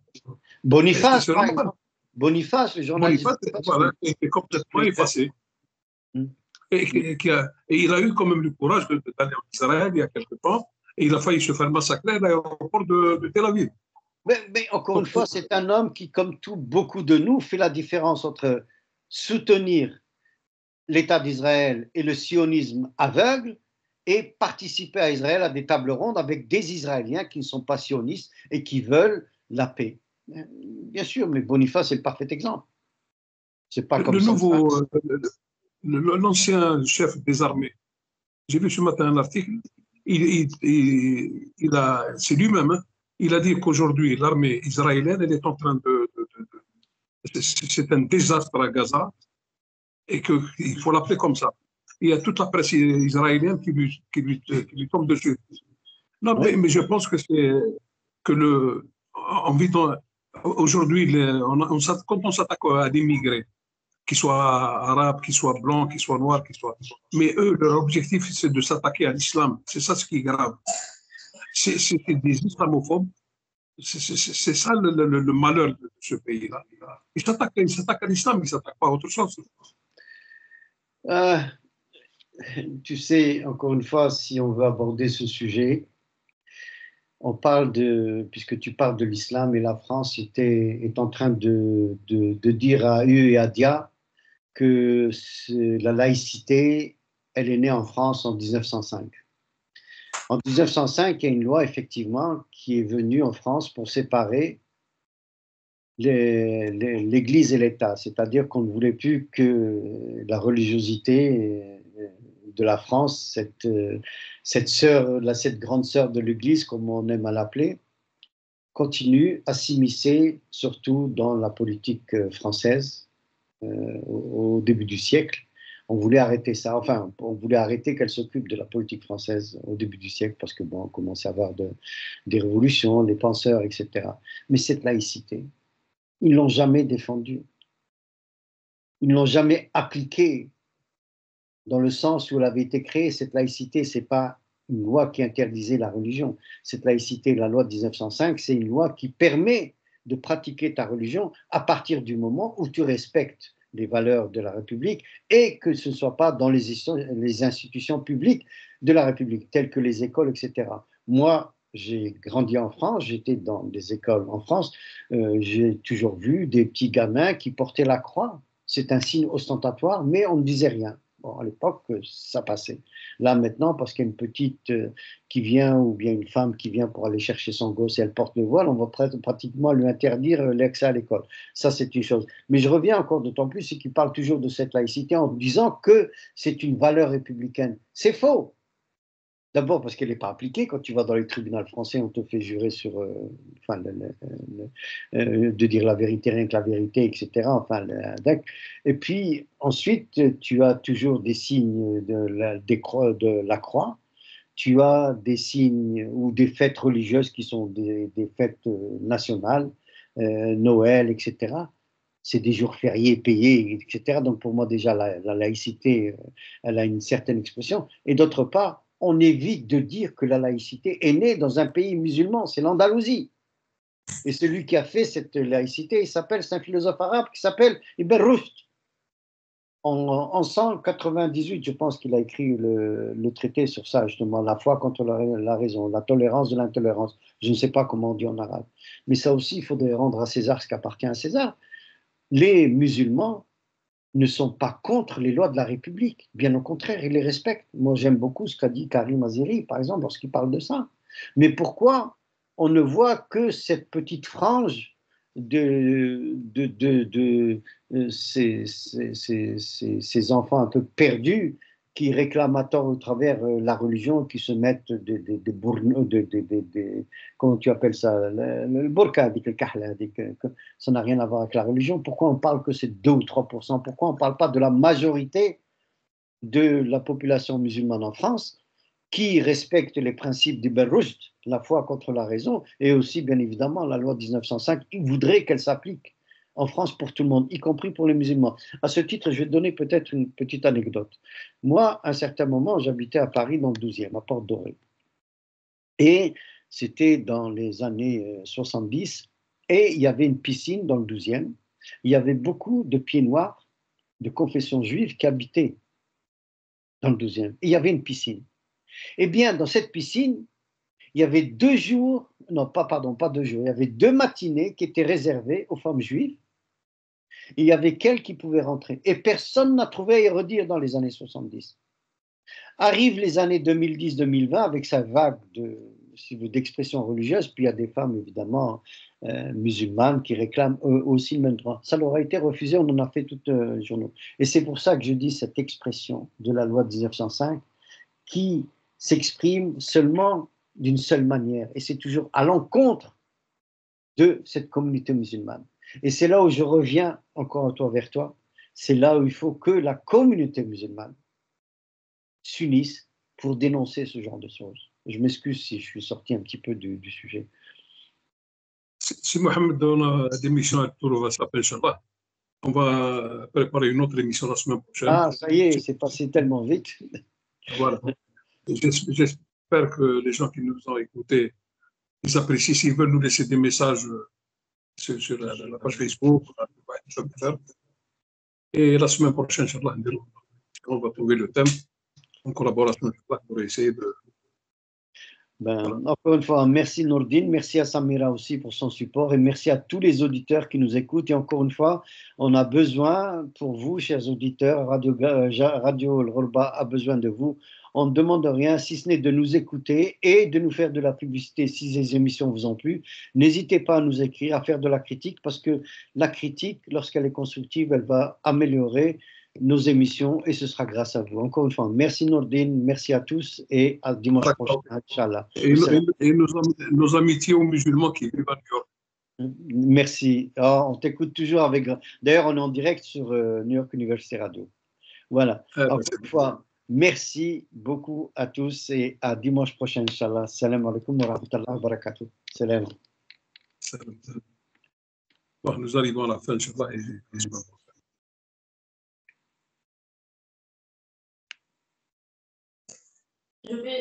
Boniface, par exemple. Boniface, le journaliste.
Boniface, voilà, est complètement effacé. Et il a eu quand même le courage d'aller en Israël il y a quelque temps, et il a failli se faire massacrer à l'aéroport de Tel Aviv.
Mais encore une fois, c'est un homme qui, comme beaucoup de nous, fait la différence entre soutenir l'État d'Israël et le sionisme aveugle et participer à Israël à des tables rondes avec des Israéliens qui ne sont pas sionistes et qui veulent la paix. Bien sûr, mais Boniface est le parfait exemple. C'est pas comme ça.
L'ancien chef des armées, j'ai vu ce matin un article, c'est lui-même, hein, il a dit qu'aujourd'hui, l'armée israélienne, elle est en train c'est un désastre à Gaza et qu'il faut l'appeler comme ça. Il y a toute la presse israélienne qui lui tombe dessus. Non,
Ouais.
mais je pense que en vit aujourd'hui, quand on s'attaque à des immigrés, qu'ils soient arabes, qu'ils soient blancs, qu'ils soient noirs, mais eux, leur objectif, c'est de s'attaquer à l'islam. C'est ça ce qui est grave. C'est des islamophobes. C'est ça le malheur de ce pays-là. Ils s'attaquent à l'islam, ils ne s'attaquent pas à autre chose.
Tu sais, encore une fois, si on veut aborder ce sujet, on parle puisque tu parles de l'islam, et la France est en train de dire à eux et à Dia que la laïcité, elle est née en France en 1905. En 1905, il y a une loi, effectivement, qui est venue en France pour séparer l'Église et l'État, c'est-à-dire qu'on ne voulait plus que la religiosité de la France, cette grande sœur de l'Église, comme on aime à l'appeler, continue à s'immiscer surtout dans la politique française au début du siècle. On voulait arrêter ça, enfin, on voulait arrêter qu'elle s'occupe de la politique française au début du siècle, parce que bon, on commençait à avoir des révolutions, des penseurs, etc. Mais cette laïcité, ils ne l'ont jamais défendue. Ils ne l'ont jamais appliquée dans le sens où elle avait été créée. Cette laïcité, ce n'est pas une loi qui interdisait la religion. Cette laïcité, la loi de 1905, c'est une loi qui permet de pratiquer ta religion à partir du moment où tu respectes les valeurs de la République et que ce ne soit pas dans les institutions publiques de la République, telles que les écoles, etc. Moi, j'ai grandi en France, j'étais dans des écoles en France, j'ai toujours vu des petits gamins qui portaient la croix. C'est un signe ostentatoire, mais on ne disait rien. Bon, à l'époque, ça passait. Là, maintenant, parce qu'il y a une petite qui vient, ou bien une femme qui vient pour aller chercher son gosse et elle porte le voile, on va pratiquement lui interdire l'accès à l'école. Ça, c'est une chose. Mais je reviens encore d'autant plus, c'est qu'il parle toujours de cette laïcité en disant que c'est une valeur républicaine. C'est faux. D'abord parce qu'elle n'est pas appliquée. Quand tu vas dans les tribunaux français, on te fait jurer sur, de dire la vérité, rien que la vérité, etc. Enfin, et puis ensuite, tu as toujours des signes de la croix. Tu as des signes ou des fêtes religieuses qui sont des fêtes nationales, Noël, etc. C'est des jours fériés payés, etc. Donc pour moi déjà la laïcité, elle a une certaine expression. Et d'autre part, on évite de dire que la laïcité est née dans un pays musulman, c'est l'Andalousie. Et celui qui a fait cette laïcité, c'est un philosophe arabe qui s'appelle Ibn Rushd. En 198, je pense qu'il a écrit le traité sur ça, justement, la foi contre la raison, la tolérance de l'intolérance. Je ne sais pas comment on dit en arabe. Mais ça aussi, il faudrait rendre à César ce qui appartient à César. Les musulmans ne sont pas contre les lois de la République. Bien au contraire, ils les respectent. Moi, j'aime beaucoup ce qu'a dit Karim Azeri, par exemple, lorsqu'il parle de ça. Mais pourquoi on ne voit que cette petite frange de ces enfants un peu perdus qui réclament à tort au travers la religion, qui se mettent comment tu appelles ça, le burqa, ça n'a rien à voir avec la religion. Pourquoi on parle que c'est 2 ou 3%? Pourquoi on ne parle pas de la majorité de la population musulmane en France qui respecte les principes du Rushd, la foi contre la raison, et aussi, bien évidemment, la loi de 1905, il voudrait qu'elle s'applique en France pour tout le monde, y compris pour les musulmans. À ce titre, je vais te donner peut-être une petite anecdote. Moi, à un certain moment, j'habitais à Paris, dans le 12e, à Porte Dorée. Et c'était dans les années 70, et il y avait une piscine dans le 12e. Il y avait beaucoup de pieds noirs de confession juive qui habitaient dans le 12e. Et il y avait une piscine. Eh bien, dans cette piscine, il y avait 2 jours, non, pas 2 jours, il y avait 2 matinées qui étaient réservées aux femmes juives. Et il y avait qu'elles qui pouvaient rentrer. Et personne n'a trouvé à y redire dans les années 70. Arrivent les années 2010-2020 avec sa vague d'expression religieuse, puis il y a des femmes évidemment musulmanes qui réclament eux aussi le même droit. Ça leur a été refusé, on en a fait toute les journaux. Et c'est pour ça que je dis cette expression de la loi de 1905 qui s'exprime seulement d'une seule manière, et c'est toujours à l'encontre de cette communauté musulmane. Et c'est là où je reviens encore une fois vers toi, c'est là où il faut que la communauté musulmane s'unisse pour dénoncer ce genre de choses. Je m'excuse si je suis sorti un petit peu du sujet.
Si Mohamed, on a des émissions à tour, on va s'appeler, Inch'Allah. On va préparer une autre émission la semaine prochaine.
Ah, ça y est, c'est passé tellement vite.
Voilà. J'espère que les gens qui nous ont écoutés, ils apprécient. S'ils veulent nous laisser des messages sur la page Facebook, et la semaine prochaine, Inch'Allah, on va trouver le thème en collaboration pour essayer de...
Voilà. Encore une fois, merci Nourdine, merci à Samira aussi pour son support et merci à tous les auditeurs qui nous écoutent. Et encore une fois, on a besoin pour vous, chers auditeurs, Radio El Ghorba a besoin de vous. On ne demande rien si ce n'est de nous écouter et de nous faire de la publicité si les émissions vous ont plu. N'hésitez pas à nous écrire, à faire de la critique parce que la critique, lorsqu'elle est constructive, elle va améliorer nos émissions et ce sera grâce à vous. Encore une fois, merci Nourdine, merci à tous et à dimanche prochain, Inch'Allah.
Et nos amitiés aux musulmans qui vivent à New York.
Merci. Oh, on t'écoute toujours avec... D'ailleurs, on est en direct sur New York University Radio. Voilà. Encore une fois, merci beaucoup à tous et à dimanche prochain, Inch'Allah. Salam alaikum wa rahmatullahi wa barakatuh. Salam.
Bon, nous arrivons à la fin, Inch'Allah. Je vais